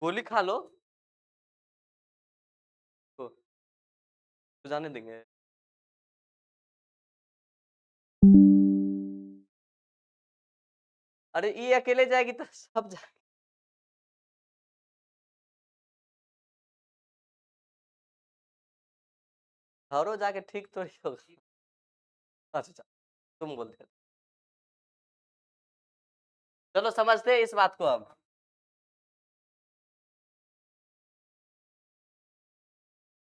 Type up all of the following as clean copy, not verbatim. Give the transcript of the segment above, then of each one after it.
गोली खा लो तो जाने देंगे। अरे ये अकेले जाएगी तो सब जाएंगे। हरो जाके ठीक तो नहीं होगा। अच्छा अच्छा, तुम बोलते हो। चलो समझते हैं इस बात को अब।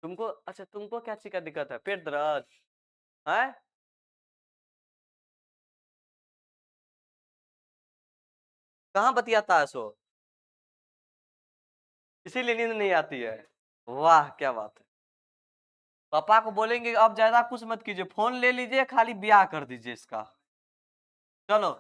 तुमको अच्छा, तुमको क्या चीज का दिक्कत है? पेट दर्द है? कहाँ बतियाता है सो? इसीलिए नींद नहीं आती है। वाह क्या बात है। पापा को बोलेंगे अब ज्यादा कुछ मत कीजिए, फोन ले लीजिए, खाली ब्याह कर दीजिए इसका। चलो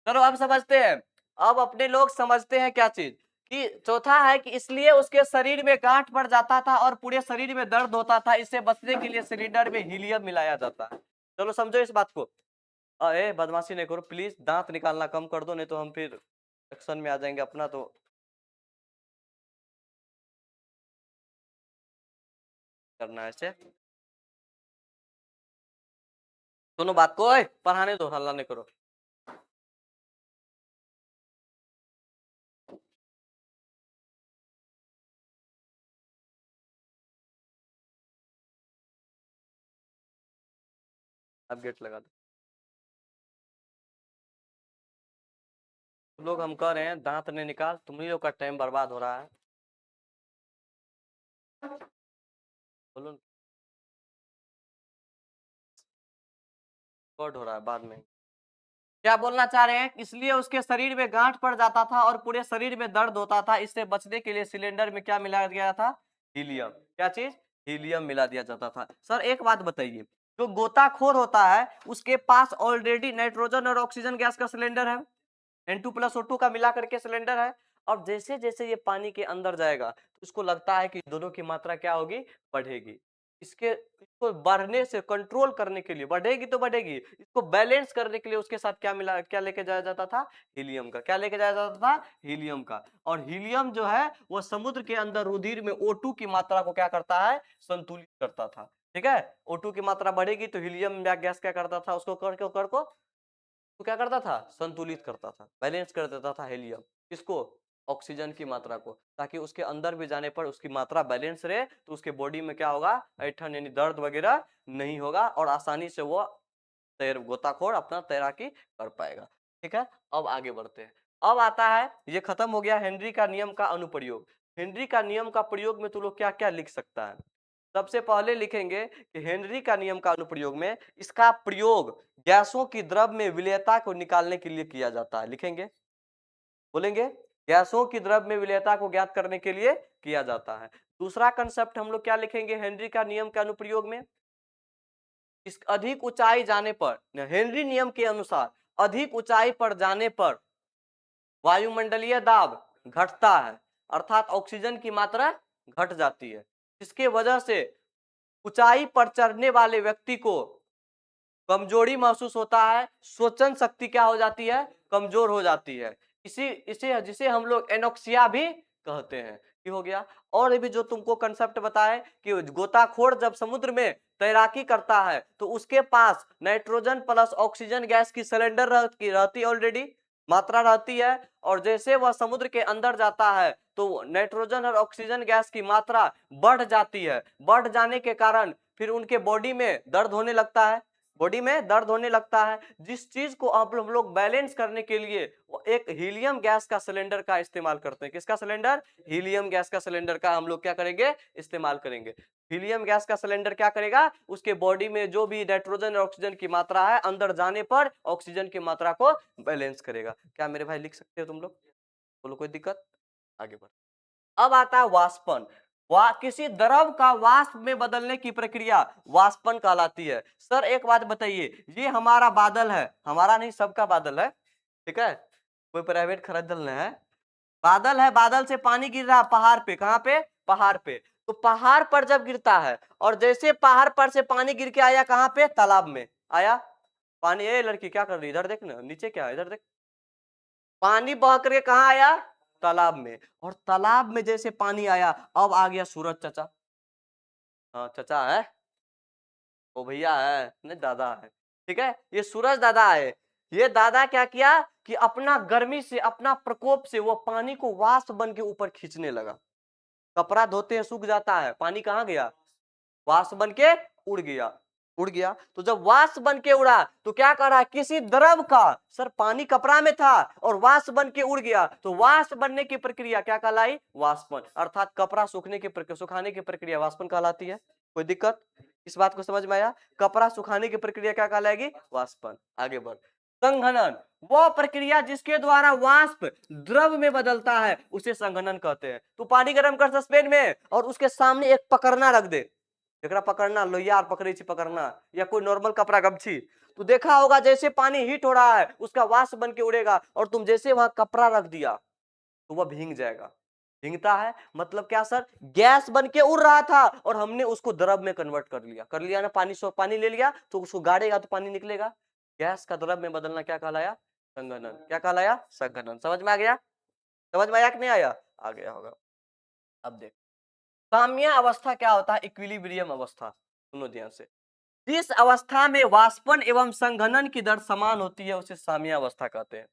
चलो अब समझते हैं। अब अपने लोग समझते हैं क्या चीज, कि चौथा है कि इसलिए उसके शरीर में गांठ पड़ जाता था और पूरे शरीर में दर्द होता था, इससे बचने के लिए सिलेंडर में हीलियम मिलाया जाता है। चलो समझो इस बात को। ए बदमाशी नहीं करो प्लीज, दांत निकालना कम कर दो, नहीं तो हम फिर एक्शन में आ जाएंगे अपना तो। करना है ऐसे। सुनो बात को, ओए पढ़ाने दो, हल्ला नहीं करो। अब गेट लगा दो। तुम लोग हम कह रहे हैं दांत नहीं निकाल, तुम ही लोग का टाइम बर्बाद हो रहा है। बोलो। रिकॉर्ड हो रहा है बाद में। क्या बोलना चाह रहे हैं? इसलिए उसके शरीर में गांठ पड़ जाता था और पूरे शरीर में दर्द होता था, इससे बचने के लिए सिलेंडर में क्या मिलाया गया था? हीलियम। क्या चीज? हीलियम मिला दिया जाता था। सर एक बात बताइए, जो गोताखोर होता है उसके पास ऑलरेडी नाइट्रोजन और ऑक्सीजन गैस का सिलेंडर है, N2+O2 का मिला करके सिलेंडर है। और जैसे जैसे ये पानी के अंदर जाएगा तो उसको लगता है कि दोनों की मात्रा क्या होगी? बढ़ेगी। इसको बढ़ने से कंट्रोल करने के लिए, बढ़ेगी तो बढ़ेगी, इसको बैलेंस करने के लिए उसके साथ क्या लेके जाया जाता था? हीलियम का। क्या लेके जाया जाता था? हीलियम का। और हीलियम जो है वो समुद्र के अंदर रुधिर में O2 की मात्रा को क्या करता है? संतुलित करता था। ठीक है, O2 की मात्रा बढ़ेगी तो हीलियम गैस क्या करता था? उसको कर को तो क्या करता था? संतुलित करता था, बैलेंस कर देता था हीलियम। किसको? ऑक्सीजन की मात्रा को, ताकि उसके अंदर भी जाने पर उसकी मात्रा बैलेंस रहे, तो उसके बॉडी में क्या होगा? ऐठन यानी दर्द वगैरह नहीं होगा और आसानी से वो गोताखोर अपना तैराकी कर पाएगा। ठीक है, अब आगे बढ़ते हैं। अब आता है, ये खत्म हो गया हेनरी का नियम का अनुप्रयोग। हेनरी का नियम का प्रयोग में तू लोग क्या क्या लिख सकता है? सबसे पहले लिखेंगे कि हेनरी का नियम का अनुप्रयोग में इसका प्रयोग गैसों की द्रव में विलेयता को निकालने के लिए किया जाता है। लिखेंगे, बोलेंगे गैसों की द्रव में विलेयता को ज्ञात करने के लिए किया जाता है। दूसरा कंसेप्ट हम लोग क्या लिखेंगे हेनरी का नियम के अनुप्रयोग में? इस अधिक ऊंचाई जाने पर, हेनरी नियम के अनुसार अधिक ऊंचाई पर जाने पर वायुमंडलीय दाब घटता है, अर्थात ऑक्सीजन की मात्रा घट जाती है। इसके वजह से ऊंचाई पर चढ़ने वाले व्यक्ति को कमजोरी महसूस होता है, सोचन शक्ति क्या हो जाती है? कमजोर हो जाती है। इसी इसे जिसे हम लोग एनोक्सिया भी कहते हैं। की हो गया। और भी जो तुमको कंसेप्ट बताए कि गोताखोर जब समुद्र में तैराकी करता है तो उसके पास नाइट्रोजन प्लस ऑक्सीजन गैस की सिलेंडर रहती ऑलरेडी, मात्रा रहती है। और जैसे वह समुद्र के अंदर जाता है तो नाइट्रोजन और ऑक्सीजन गैस की मात्रा बढ़ जाती है। बढ़ जाने के कारण फिर उनके बॉडी में दर्द होने लगता है, बॉडी में दर्द होने लगता है। जिस चीज को आप हम लोग बैलेंस करने के लिए एक हीलियम गैस का सिलेंडर का इस्तेमाल करते हैं। किसका सिलेंडर? हीलियम गैस का सिलेंडर का हम लोग क्या करेंगे? इस्तेमाल करेंगे। हीलियम गैस का सिलेंडर क्या करेगा? उसके बॉडी में जो भी नाइट्रोजन और ऑक्सीजन की मात्रा है अंदर जाने पर ऑक्सीजन की मात्रा को बैलेंस करेगा। क्या मेरे भाई लिख सकते हो तुम लोग? बोलो कोई दिक्कत? आगे बढ़। अब आता है वाष्पन। किसी द्रव का वाष्प में बदलने की प्रक्रिया वाष्पन कहलाती है। सर एक बात बताइए, ये हमारा बादल है, हमारा नहीं सबका बादल है, ठीक है, कोई प्राइवेट खरीदल नहीं है। बादल है, बादल से पानी गिर रहा पहाड़ पे। कहां पे? पहाड़ पे। तो पहाड़ पर जब गिरता है और जैसे पहाड़ पर से पानी गिर के आया कहां पे? तालाब में आया पानी। ए लड़की क्या कर रही है? इधर देख ना, नीचे क्या है, इधर देख। पानी बह करके कहाँ आया? तालाब में, और तालाब में जैसे पानी आया, अब आ गया सूरज चाचा। हाँ चाचा है, ओ भैया है, नहीं दादा है, ठीक है, ये सूरज दादा है। ये दादा क्या किया कि अपना गर्मी से, अपना प्रकोप से वो पानी को वाष्प बन के ऊपर खींचने लगा। कपड़ा धोते हैं सूख जाता है, पानी कहाँ गया, वाष्प बन के उड़ गया। उड़ गया, तो जब वाष्प बन के उड़ा तो क्या कर रहा है, किसी द्रव का, सर पानी कपड़ा में था और वाष्प बन के उड़ गया, तो वाष्प बनने की प्रक्रिया क्या कहलाई, वाष्पन, अर्थात कपड़ा सूखने की प्रक्रिया, सुखाने की प्रक्रिया वाष्पन कहलाती है। कोई दिक्कत, इस बात को समझ में आया, कपड़ा सुखाने की प्रक्रिया क्या कहलाएगी, वाष्पन। आगे बढ़, संघनन, वह प्रक्रिया जिसके द्वारा वाष्प द्रव में बदलता है उसे संघनन कहते हैं। तो पानी गर्म कर सस्पेन में और उसके सामने एक पकड़ना रख दे, एकरा पकड़ना, लोहिया पकड़े पकड़ना, या कोई नॉर्मल कपड़ा गमछी, तो देखा होगा जैसे पानी हीट हो रहा है उसका वाष्प बन के उड़ेगा, और तुम जैसे वहां कपड़ा रख दिया तो वह भींग जाएगा। भींगता है मतलब क्या सर, गैस बन के उड़ रहा था और हमने उसको द्रव में कन्वर्ट कर लिया ना, पानी सो पानी ले लिया तो उसको गाड़ेगा तो पानी निकलेगा। गैस का द्रव में बदलना क्या कहलाया, संघनन। क्या कहलाया, संघनन। समझ में आ गया, समझ में आया कि नहीं आया, आ गया होगा। अब देख, साम्य अवस्था क्या होता है, इक्विलिब्रियम अवस्था। सुनो ध्यान से, जिस अवस्था में वाष्पन एवं संघनन की दर समान होती है उसे साम्य अवस्था कहते हैं।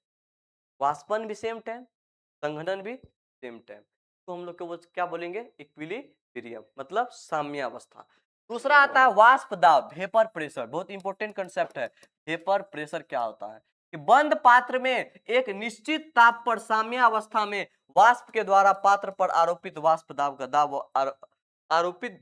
वाष्पन भी सेम टाइम, संघनन भी सेम टाइम, तो हम लोग को क्या बोलेंगे, इक्विलिब्रियम, मतलब साम्य अवस्था। दूसरा आता है वाष्प दाब, वेपर प्रेशर, बहुत इंपॉर्टेंट कंसेप्ट है। वेपर प्रेशर क्या होता है कि बंद पात्र में एक निश्चित ताप पर साम्य अवस्था में वाष्प के द्वारा पात्र पर आरोपित वाष्प दाब का दाब आरोपित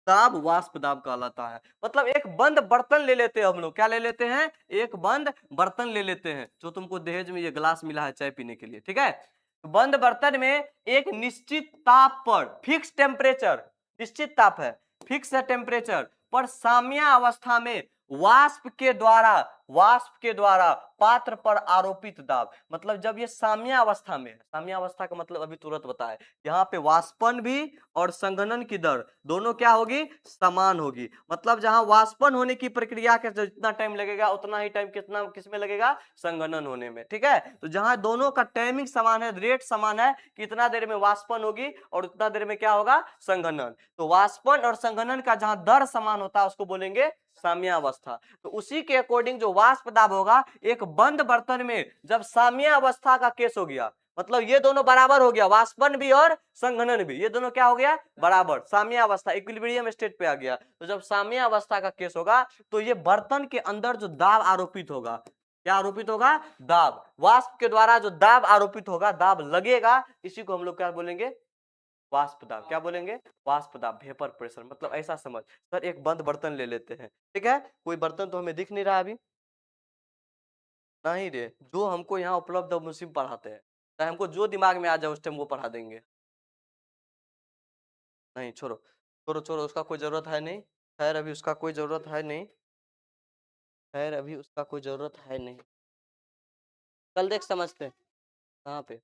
दाब वाष्प दाब कहलाता है। मतलब एक बंद बर्तन ले लेते हैं हम लोग, क्या ले लेते हैं, एक बंद बर्तन ले लेते हैं, जो तुमको दहेज में ये ग्लास मिला है चाय पीने के लिए, ठीक है। तो बंद बर्तन में एक निश्चित ताप पर, फिक्स टेम्परेचर, निश्चित ताप है, फिक्स है टेम्परेचर पर साम्य अवस्था में वाष्प के द्वारा पात्र पर आरोपित दाब, मतलब जब ये साम्य अवस्था में है, साम्य अवस्था का मतलब अभी तुरंत बताए, यहाँ पे वाष्पन भी और संघनन की दर दोनों क्या होगी, समान होगी। मतलब जहां वाष्पन होने की प्रक्रिया के जितना टाइम लगेगा उतना ही टाइम कितना किसमें लगेगा, संघनन होने में, ठीक है। तो जहां दोनों का टाइमिंग समान है, रेट समान है, कितना देर में वाष्पन होगी और उतना देर में क्या होगा, संघनन। तो वाष्पन और संघनन का जहां दर समान होता है उसको बोलेंगे साम्य अवस्था। तो उसी के अकॉर्डिंग जो वाष्प दाब होगा, एक बंद बर्तन में जब साम्य अवस्था का केस हो गया, मतलब ये दोनों बराबर हो गया, वाष्पन भी और संघनन भी, ये दोनों क्या हो गया, बराबर, साम्य अवस्था, इक्विलिब्रियम स्टेट पे आ गया। तो जब साम्य अवस्था का केस होगा तो ये बर्तन के अंदर जो दाब आरोपित होगा, क्या आरोपित होगा, दाब, वाष्प के द्वारा जो दाब आरोपित होगा, दाब लगेगा, इसी को हम लोग क्या बोलेंगे, वाष्प दाब। क्या बोलेंगे, वाष्प दाब, वेपर प्रेशर। मतलब ऐसा समझ, सर एक बंद बर्तन ले लेते हैं, ठीक है, कोई बर्तन तो हमें दिख नहीं रहा अभी, नहीं रे, जो हमको यहाँ उपलब्ध है उसी में पढ़ाते हैं, चाहे हमको जो दिमाग में आ जाए उस टाइम वो पढ़ा देंगे। नहीं छोड़ो, छोड़ो छोड़ो, उसका कोई जरूरत है नहीं, खैर अभी उसका कोई जरूरत है नहीं, खैर अभी उसका कोई जरूरत है नहीं, कल देख समझते हैं। कहाँ पे,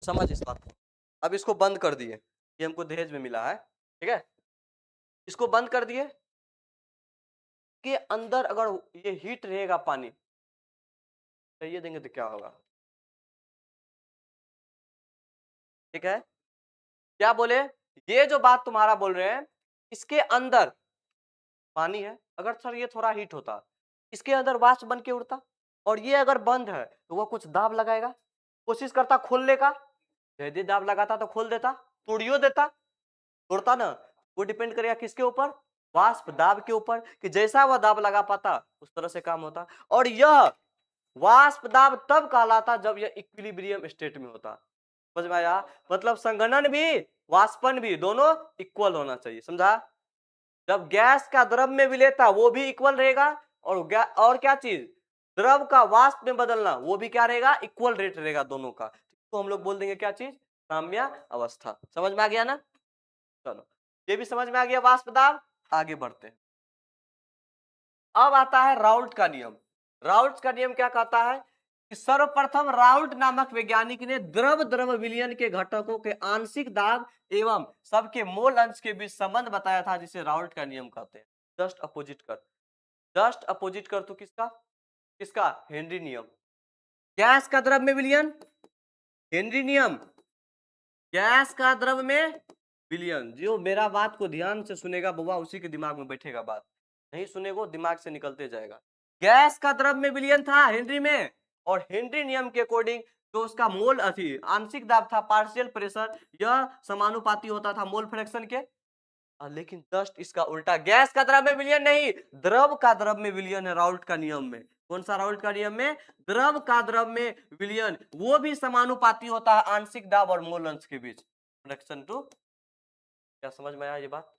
समझ इस बात को। अब इसको बंद कर दिए, ये हमको दहेज में मिला है, ठीक है, इसको बंद कर दिए, के अंदर अगर ये हीट रहेगा, पानी चाहिए देंगे तो क्या होगा, ठीक है, क्या बोले, ये जो बात तुम्हारा बोल रहे हैं, इसके अंदर पानी है, अगर सर ये थोड़ा हीट होता, इसके अंदर वाष्प बन के उड़ता, और ये अगर बंद है तो वह कुछ दाब लगाएगा, कोशिश करता खोलने का, यदि दाब लगाता तो खोल देता, तोड़ियो देता, तोड़ता ना, वो डिपेंड करेगा किसके ऊपर, वाष्प दाब के ऊपर, कि जैसा वह दाब लगा पाता उस तरह से काम होता। और यह वाष्प दाब तब कहलाता जब यह इक्विलिब्रियम स्टेट में होता। समझ में आया, मतलब संघनन भी वाष्पन भी दोनों इक्वल होना चाहिए, समझा। जब गैस का द्रव में विलेयता वो भी इक्वल रहेगा, और क्या चीज, द्रव का वाष्प में बदलना वो भी क्या रहेगा, इक्वल रेट रहेगा दोनों का, तो हम लोग बोल देंगे क्या चीज, साम्य अवस्था। समझ में आ गया ना, चलो ये भी समझ में आ गया वाष्प दाब। आगे बढ़ते हैं, अब आता है राउल्ट का नियम। राउल्ट का नियम क्या कहता है, कि सर्वप्रथम राउल्ट नामक वैज्ञानिक ने द्रव द्रव विलयन के घटकों के आंशिक दाब एवं सबके मोल अंश के बीच संबंध बताया था, जिसे राउल्ट का नियम कहते हैं। जस्ट अपोजिट कर, जस्ट अपोजिट कर, तो किसका किसका हेनरी नियम। गैस का द्रव में विलयन हेनरी नियम, गैस का द्रव में विलयन। जो मेरा बात को ध्यान से सुनेगा बुआ, उसी के दिमाग में बैठेगा बात, नहीं सुनेगो दिमाग से निकलते जाएगा। गैस का द्रव में विलयन था हेनरी में, और हेनरी नियम के अकॉर्डिंग जो उसका मोल आंशिक दाब था, पार्शियल प्रेशर, यह समानुपाती होता था मोल फ्रैक्शन के। लेकिन जस्ट इसका उल्टा, गैस का द्रव में विलयन नहीं, द्रव का द्रव में विलयन है राउल्ट का नियम में। कौन सा राउल्ट का नियम में? द्रव का द्रव में विलयन, वो भी समानुपाती होता है आंशिक दाब और मोल अंश के बीच। फ्रैक्शन टू, क्या समझ में आया ये बात?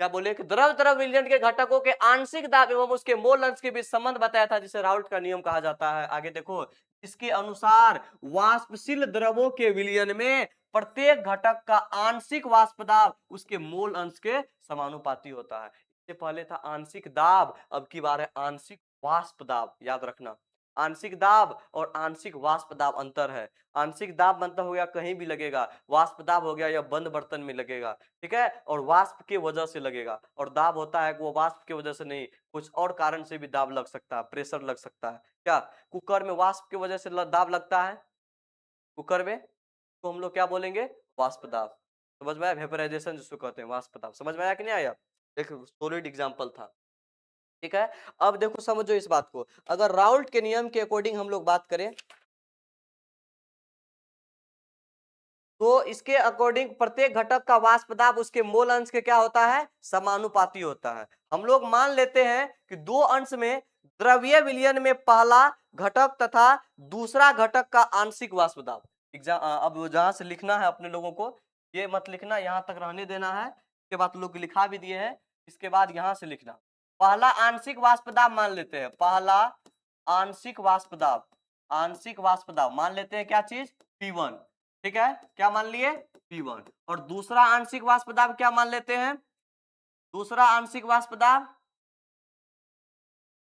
क्या बोले कि द्रव द्रव विलयन के घटकों के आंशिक दाब एवं उसके मोल अंश के बीच संबंध बताया था, जिसे राउल्ट का नियम कहा जाता है। आगे देखो, इसके अनुसार वाष्पशील द्रवों के विलयन में प्रत्येक घटक का आंशिक वाष्प दाब उसके मोल अंश के समानुपाती होता है। इससे पहले था आंशिक दाब, अब की बार है आंशिक वाष्प दाब। याद रखना, आंशिक दाब और आंशिक वाष्प दाब अंतर है। आंशिक दाब मतलब हो गया कहीं भी लगेगा, वाष्प दाब हो गया या बंद बर्तन में लगेगा, ठीक है, और वाष्प के वजह से लगेगा। और दाब होता है कि वो वाष्प की वजह से नहीं, कुछ और कारण से भी दाब लग सकता है, प्रेशर लग सकता है। क्या कुकर में वाष्प की वजह से दाब लगता है? कुकर में तो हम लोग क्या बोलेंगे? वाष्प दाब। समझ में आया? वेपराइजेशन जिसको कहते हैं, वाष्प दाब। समझ में आया कि नहीं आया? एक सॉलिड एग्जांपल था, ठीक है। अब देखो समझो इस बात को, अगर राउल्ट के नियम के अकॉर्डिंग हम लोग बात करें तो इसके अकॉर्डिंग प्रत्येक घटक का वाष्प दाब उसके मोल अंश के क्या होता है? समानुपाती होता है। हम लोग मान लेते हैं कि दो अंश में द्रव्य विलयन में पहला घटक तथा दूसरा घटक का आंशिक वाष्प दाब। अब जहां से लिखना है अपने लोगों को, ये मत लिखना, यहां तक रहने देना है। इसके बाद लोग लिखा भी दिए हैं, इसके बाद यहां से लिखना। पहला आंशिक वाष्प दाब मान लेते हैं, पहला आंशिक वाष्प दाब, आंशिक वाष्प दाब मान लेते हैं क्या चीज? P1, ठीक है, क्या मान लिए? P1। और दूसरा आंशिक वाष्प दाब क्या मान लेते हैं? दूसरा आंशिक वाष्प दाब,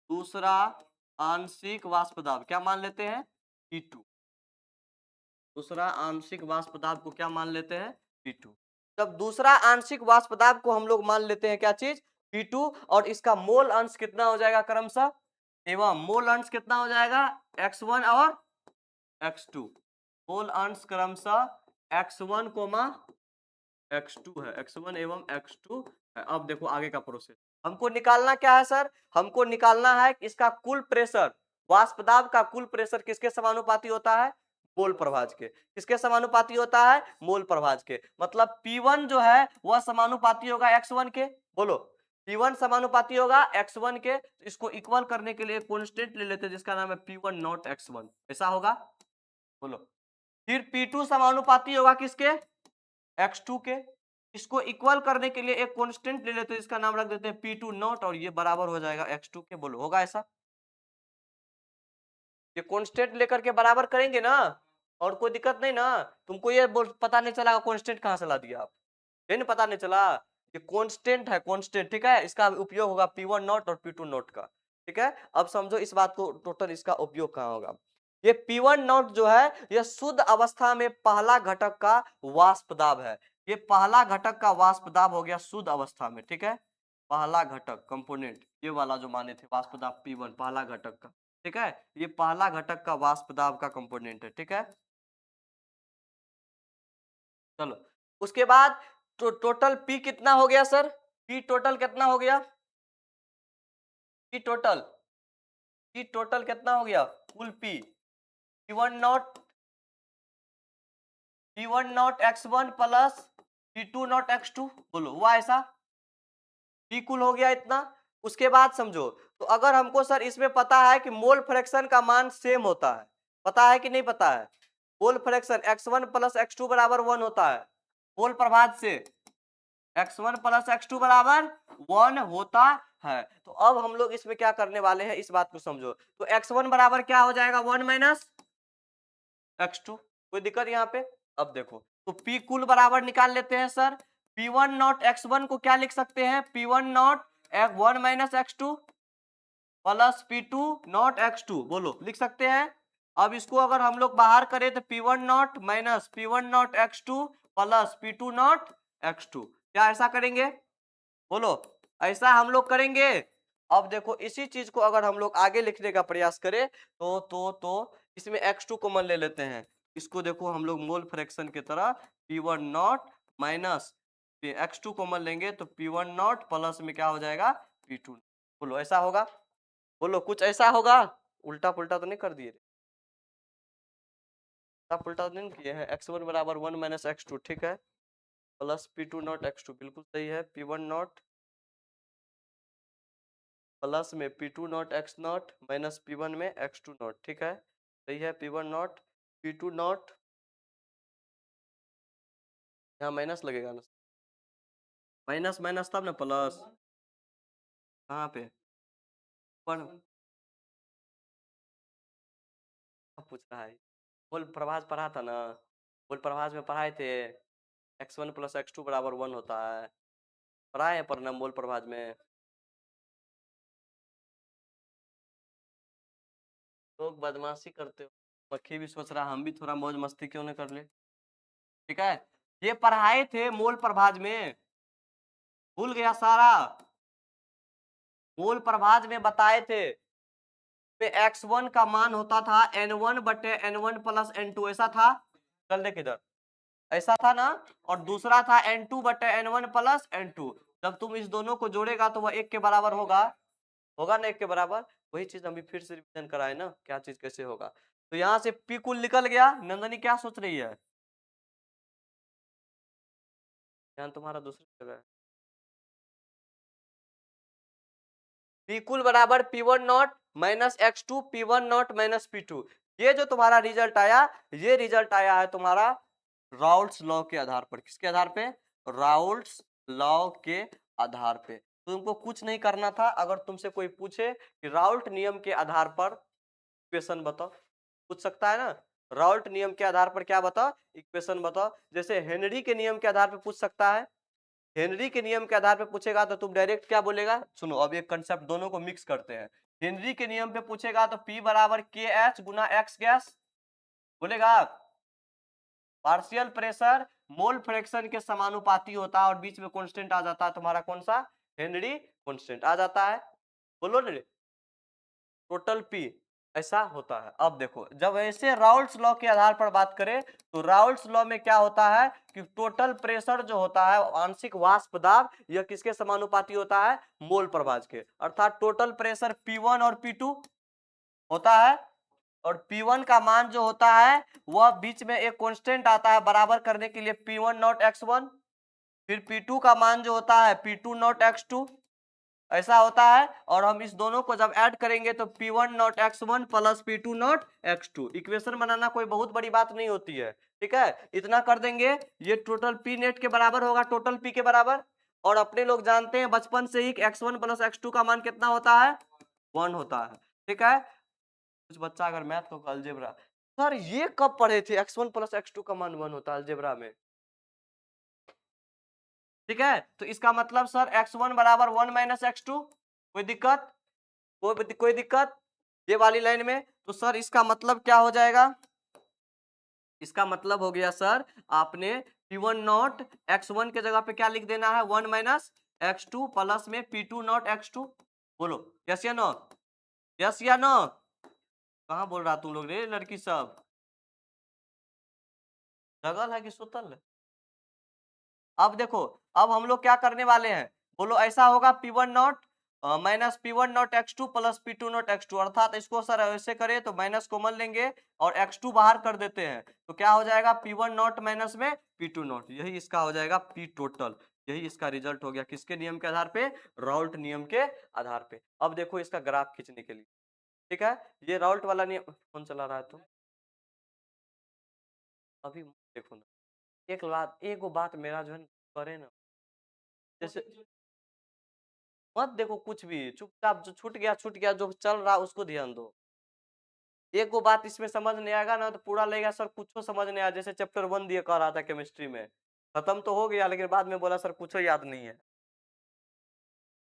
दूसरा आंशिक वाष्प दाब क्या मान लेते हैं? P2। दूसरा आंशिक वाष्प दाब को क्या मान लेते हैं? P2। तब दूसरा आंशिक वाष्प दाब को हम लोग मान लेते हैं क्या चीज? P2। और इसका मोल अंश कितना हो जाएगा क्रमशः? एवं मोल अंश कितना हो जाएगा? X1 और X2। मोल अंश क्रमशः X1 कोमा X2 है, X1 एवं X2 है। अब देखो आगे का प्रोसेस, हमको निकालना क्या है सर? हमको निकालना है कि इसका कुल प्रेशर, वाष्प दाब का कुल प्रेशर किसके समानुपाती होता है? मोल प्रभाज के। किसके समानुपाती होता है? मोल प्रभाज के। मतलब P1 जो है वह समानुपाती होगा X1 के। बोलो, P1 समानुपाती होगा X1 के। इसको इक्वल करने के लिए एक कांस्टेंट ले लेते हैं जिसका नाम है P1 नॉट X1, ऐसा होगा? बोलो। फिर P2 समानुपाती होगा किसके? X2 के। इसको इक्वल करने के लिए एक कांस्टेंट ले लेते हैं, इसका नाम रख देते हैं P2 नॉट, और ये बराबर हो जाएगा X2 के। बोलो, होगा ऐसा? ये कांस्टेंट लेकर के बराबर करेंगे ना, और कोई दिक्कत नहीं ना? तुमको ये पता नहीं चला कांस्टेंट कहां से ला दिया आप? ये नहीं पता नहीं चला? ये कांस्टेंट है, कांस्टेंट, ठीक है। इसका उपयोग होगा P1 नॉट और P2 नॉट का, ठीक है। अब समझो इस बात को, टोटल इसका उपयोग कहां होगा। ये P1 नॉट जो है यह शुद्ध अवस्था में पहला घटक का वाष्प दाब है। ये पहला घटक का वाष्प दाब हो गया शुद्ध अवस्था में, ठीक है। पहला घटक कंपोनेंट, ये वाला जो माने थे वाष्प दाब P1 पहला घटक का, ठीक है। ये पहला घटक का वाष्प दाब का कंपोनेंट है, ठीक है। चलो, उसके बाद टोटल P कितना हो गया सर? P टोटल कितना हो गया? P टोटल, P टोटल कितना हो गया? कुल P1 not, P1 not X1 plus P2 not X2। बोलो, हुआ ऐसा? P कुल हो गया इतना। उसके बाद समझो, तो अगर हमको सर इसमें पता है कि मोल फ्रैक्शन का मान सेम होता है, पता है कि नहीं पता है? Mole fraction X1 plus X2 बराबर 1 होता है मोल प्रभाज से, X1 प्लस X2 बराबर 1 होता है। तो अब हम लोग इसमें क्या करने वाले हैं, इस बात को समझो। तो X1 बराबर क्या हो जाएगा? 1 माइनस X2। कोई दिक्कत यहाँ पे? अब देखो, तो P कुल बराबर निकाल लेते हैं सर। P1 नॉट X1 को क्या लिख सकते हैं? P1 not 1 minus X2 plus P2 not X2। बोलो, लिख सकते हैं? अब इसको अगर हम लोग बाहर करें तो P1 not minus P1 not x2 plus P2 not x2, क्या ऐसा करेंगे? बोलो, ऐसा हम लोग करेंगे। अब देखो इसी चीज को अगर हम लोग आगे लिखने का प्रयास करें तो इसमें x2 कॉमन ले लेते हैं। इसको देखो हम लोग मोल फ्रैक्शन की तरह P1 not minus x2 common लेंगे तो P1 नॉट प्लस में क्या हो जाएगा P2। बोलो ऐसा होगा? बोलो कुछ ऐसा होगा? उल्टा पुल्टा तो नहीं कर दिए? उल्टा पुल्टा तो नहीं किए हैं? x1 बराबर 1 माइनस x2, ठीक है, प्लस P2 नॉट x2, बिल्कुल सही है। P1 नॉट प्लस में P2 not x not minus P1 में x2 नॉट, ठीक है, सही है। P1 नॉट P2 नॉट, यहाँ माइनस लगेगा ना, माइनस माइनस तब ना प्लस, कहाँ पे पर पूछ रहा है? बोल प्रभास पढ़ा था ना, बोल प्रभास में पढ़ाए थे x1 प्लस x2 बराबर 1 होता है, पढ़ाए हैं पर ना बोल प्रभास में। लोग बदमाशी करते हो, मक्खी भी सोच रहा हम भी थोड़ा मौज मस्ती क्यों न कर ले, ठीक है। ये पढ़ाए थे मोल प्रभाज में, भूल गया सारा? मोल प्रभाज में बताए थे x1 का मान होता था n1 बटे n1 प्लस n2, ऐसा था? चल देख इधर, ऐसा था ना। और दूसरा था n2 बटे n1 प्लस n2, जब तुम इस दोनों को जोड़ेगा तो वह एक के बराबर होगा, होगा ना एक के बराबर। वही चीज हम भी फिर से रिवीजन कराए ना, क्या चीज कैसे होगा। तो यहाँ से पी कुल निकल गया। नंदनी क्या सोच रही है? ध्यान तुम्हारा दूसरी जगह है। पी कुल बराबर P1 not minus x2 P1 not minus P2। ये जो तुम्हारा रिजल्ट आया, ये रिजल्ट आया है तुम्हारा राउल्ट्स लॉ के आधार पर। किसके आधार पे? राउल्ट्स लॉ के आधार पे। तुमको कुछ नहीं करना था। अगर तुमसे कोई पूछे कि राउल्ट नियम के आधार पर इक्वेशन बताओ, पूछ सकता है ना, राउल्ट नियम के आधार पर क्या बताओ, इक्वेशन बताओ। जैसे हेनरी के नियम के आधार पर पूछ सकता है, हेनरी के नियम के आधार पे पूछेगा तो तुम डायरेक्ट क्या बोलेगा? सुनो अब एक कंसेप्ट दोनों को मिक्स करते हैं। हेनरी के नियम पे पूछेगा तो P बराबर के एच गुना एक्स गैस बोलेगा। पार्शियल प्रेशर मोल फ्रैक्शन के समानुपाती होता है और बीच में कांस्टेंट आ जाता है तुम्हारा, कौन सा? हेनरी कांस्टेंट आ जाता है। बोलो ना, टोटल पी ऐसा होता है। अब देखो जब ऐसे राउल्ट्स लॉ के आधार पर बात करें तो राउल्ट्स लॉ में क्या होता है कि टोटल प्रेशर जो होता है, आंशिक वाष्प दाब, यह किसके समानुपाती होता है? मोल प्रभाज के। अर्थात टोटल प्रेशर P1 और P2 होता है, और P1 का मान जो होता है वह बीच में एक कांस्टेंट आता है बराबर करने के लिए P1 नॉट x1, फिर P2 का मान जो होता है P2 नॉट x2, ऐसा होता है। और हम इस दोनों को जब ऐड करेंगे तो P1 not x1 plus P2 not x2। Equation बनाना कोई बहुत बड़ी बात नहीं होती है, ठीक है, इतना कर देंगे। ये टोटल P नेट के बराबर होगा, टोटल P के बराबर। और अपने लोग जानते हैं बचपन से ही x1 प्लस x2 का मान कितना होता है? 1 होता है, ठीक है। कुछ बच्चा अगर मैथ को अलजेब्रा, सर ये कब पढ़े थे x1 प्लस x2 का मान 1 होता है अलजेब्रा में? ठीक है, तो इसका मतलब सर x1 बराबर 1 माइनस x2, कोई दिक्कत? कोई दिक्कत ये वाली लाइन में? तो सर इसका मतलब क्या हो जाएगा? इसका मतलब हो गया सर आपने P1 नॉट x1 के जगह पे क्या लिख देना है? 1 माइनस x2 प्लस में P2 नॉट x2। बोलो यस या नो? यस या नो? कहाँ बोल रहा तुम लोग रे लड़की सब? जगल है कि सुतल है? अब देखो, अब हम लोग क्या करने वाले हैं? बोलो ऐसा होगा P1 not minus P1 not x2 plus P2 not x2। अर्थात इसको सर ऐसे करें तो माइनस कॉमन लेंगे और x2 बाहर कर देते हैं तो क्या हो जाएगा? P1 नॉट माइनस में P2 नॉट, यही इसका हो जाएगा P टोटल। यही इसका रिजल्ट हो गया, किसके नियम के आधार पे? राउल्ट नियम के आधार पे। अब देखो इसका ग्राफ खींचने के लिए, ठीक है, ये राउल्ट वाला नियम कौन चला रहा है? तो अभी देखो ना, एक बात मेरा जो है करे ना, जैसे मत देखो कुछ भी, चुपचाप जो छूट गया, जो चल रहा उसको ध्यान दो। एक वो बात इसमें समझ नहीं आएगा ना तो पूरा लगेगा सर कुछ समझ नहीं आया। जैसे चैप्टर 1 दिया कह रहा था केमिस्ट्री में, खत्म तो हो गया लेकिन बाद में बोला सर कुछ याद नहीं है।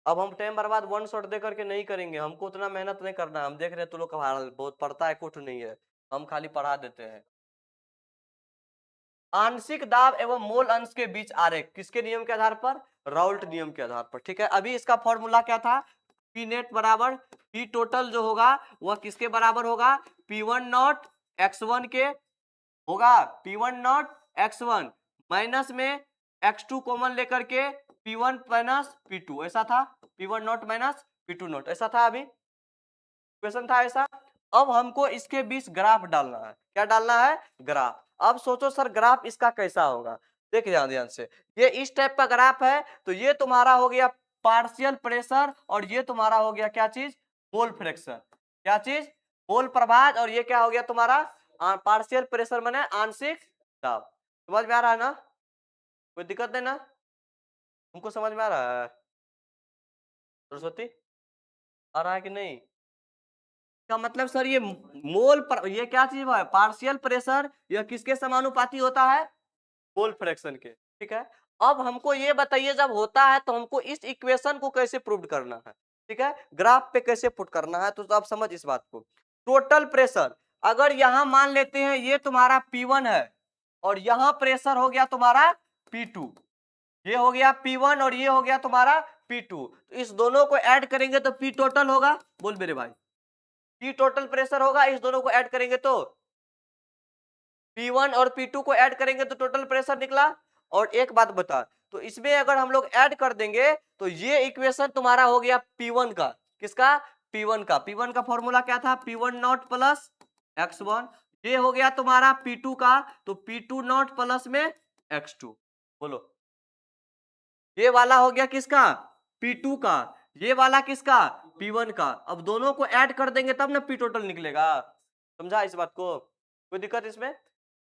अब हम टाइम बर्बाद वन शॉट दे करके नहीं करेंगे, हमको उतना मेहनत नहीं करना। हम देख रहे हैं तो लोग का हाल बहुत पड़ता है, कुछ नहीं है। हम खाली पढ़ा देते हैं। आंशिक दाब एवं मोल अंश के बीच आरेख किसके नियम के आधार पर? राउल्ट नियम के आधार पर। ठीक है, अभी इसका फॉर्मूला क्या था? पी नेट बराबर पी टोटल जो होगा वह किसके बराबर होगा? P1 नॉट x1 के होगा, P1 नॉट x1 माइनस में x2 कॉमन लेकर के P1 माइनस P2, ऐसा था। P1 not minus P2 not, ऐसा था। अभी क्वेश्चन था ऐसा। अब हमको इसके बीच ग्राफ डालना है। क्या डालना है? ग्राफ। अब सोचो सर ग्राफ इसका कैसा होगा? देखिए ध्यान ध्यान से, ये इस टाइप का ग्राफ है, तो ये तुम्हारा हो गया पार्शियल प्रेशर और ये तुम्हारा हो गया क्या चीज? Mole fraction. क्या चीज? मोल प्रभाज। और ये क्या हो गया तुम्हारा? पार्शियल प्रेशर माने आंशिक दाब। समझ में आ रहा है ना? कोई दिक्कत नहीं ना? तुमको समझ में आ रहा है सरस्वती? आ रहा है कि नहीं? का मतलब सर ये मोल पर ये क्या चीज है? Partial pressure. यह किसके समानुपाती होता है? मोल फ्रैक्शन के। ठीक है, अब हमको ये बताइए जब होता है तो हमको इस इक्वेशन को कैसे प्रूव करना है? ठीक है, ग्राफ पे कैसे पुट करना है, तो आप समझ इस बात को। टोटल प्रेशर अगर यहां मान लेते हैं ये तुम्हारा P1 है और यहां प्रेशर हो गया तुम्हारा P2, ये हो गया P1 और ये हो गया तुम्हारा P2, तो इस दोनों को ऐड करेंगे तो P टोटल होगा। बोल मेरे भाई, P टोटल प्रेशर होगा। इस दोनों को ऐड करेंगे तो P1 और P2 को ऐड करेंगे तो टोटल प्रेशर निकला। और एक बात बता, तो इसमें अगर हम लोग ऐड कर देंगे तो ये इक्वेशन तुम्हारा हो गया P1 का। किसका? P1 का। P1 का फॉर्मूला क्या था? P1 not plus x1। ये हो गया तुम्हारा P2 का, तो P2 नॉट प्लस में x2। बोलो, ये वाला हो गया किसका? P2 का। ये वाला किसका? P1 का। अब दोनों को ऐड कर देंगे तब ना P टोटल निकलेगा। समझा इस बात को? कोई दिक्कत इसमें?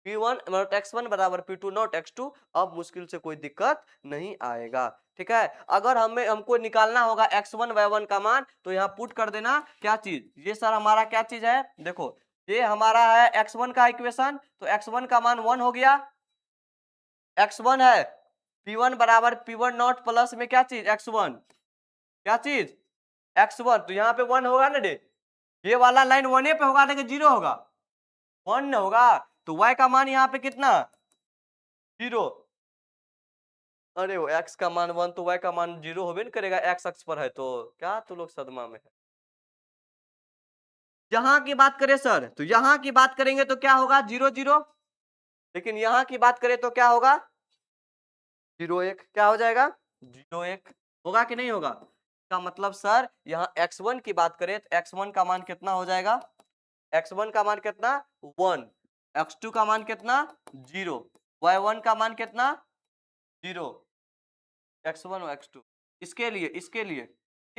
P1 नॉट x1 बराबर P2 नॉट x2। अब मुश्किल से कोई दिक्कत नहीं आएगा। ठीक है, अगर हमको निकालना होगा x1 y1 का मान, तो यहाँ पुट कर देना क्या चीज? ये सर हमारा क्या चीज है? देखो, ये हमारा है x1 का इक्वेशन, तो x1 का मान 1 हो गया। x1 है P1 बराबर P1 नॉट प्लस में क्या चीज? x1। क्या चीज? x1। तो यहाँ पे 1 होगा ना डे, ये वाला लाइन 1 पे होगा लेकिन 0 होगा, 1 होगा। तो y का मान यहाँ पे कितना? 0। अरे वो x का मान 1 तो y का मान 0 होबे न करेगा, x अक्ष पर है। तो क्या तू लोग सदमा में है? यहाँ की बात करें सर, तो यहाँ की बात करेंगे तो क्या होगा? 0 0। लेकिन यहाँ की बात करें तो क्या होगा? 0 1। क्या हो जाएगा? 0 1 होगा कि नहीं होगा? का मतलब सर यहाँ x1 की बात करें तो x1 का मान कितना हो जाएगा? x1 का मान कितना? 1। x2 का मान कितना? 0। y1 का मान कितना? 0। x1 और x2 इसके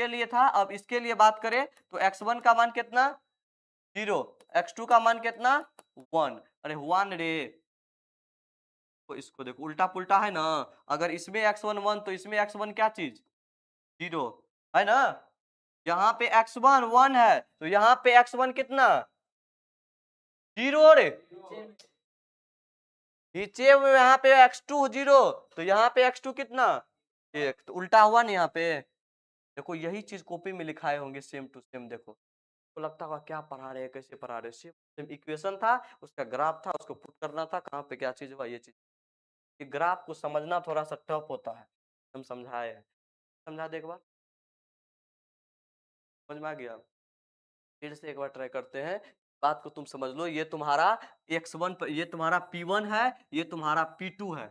लिए था। अब इसके लिए बात करें तो x1 का मान कितना? 0। x2 का मान कितना? 1। अरे 1 रे, तो इसको देखो उल्टा पुल्टा है ना। अगर इसमें x1 1 तो इसमें x1 क्या चीज? 0 है ना। यहाँ पे x1 1 है तो यहाँ पे x1 कितना? 0 रे। नीचे में यहाँ पे x2 0, तो यहाँ पे x2 कितना? 1। तो उल्टा हुआ ना यहाँ पे। देखो यही चीज कॉपी में लिखाए होंगे सेम टू सेम। देखो तो लगता होगा क्या पढ़ा रहे हैं, कैसे पढ़ा रहे हैं। सेम इक्वेशन था, उसका ग्राफ था, उसको पुट करना था कहाँ पे क्या चीज हुआ। ये चीज, ये ग्राफ को समझना थोड़ा सा टफ होता है। हम समझाए हैं, समझा दे एक बार, समझ में आ गया? फिर से एक बार ट्राई करते हैं, बात को तुम समझ लो। ये तुम्हारा x1 पर, ये तुम्हारा P1 है, ये तुम्हारा P2 है।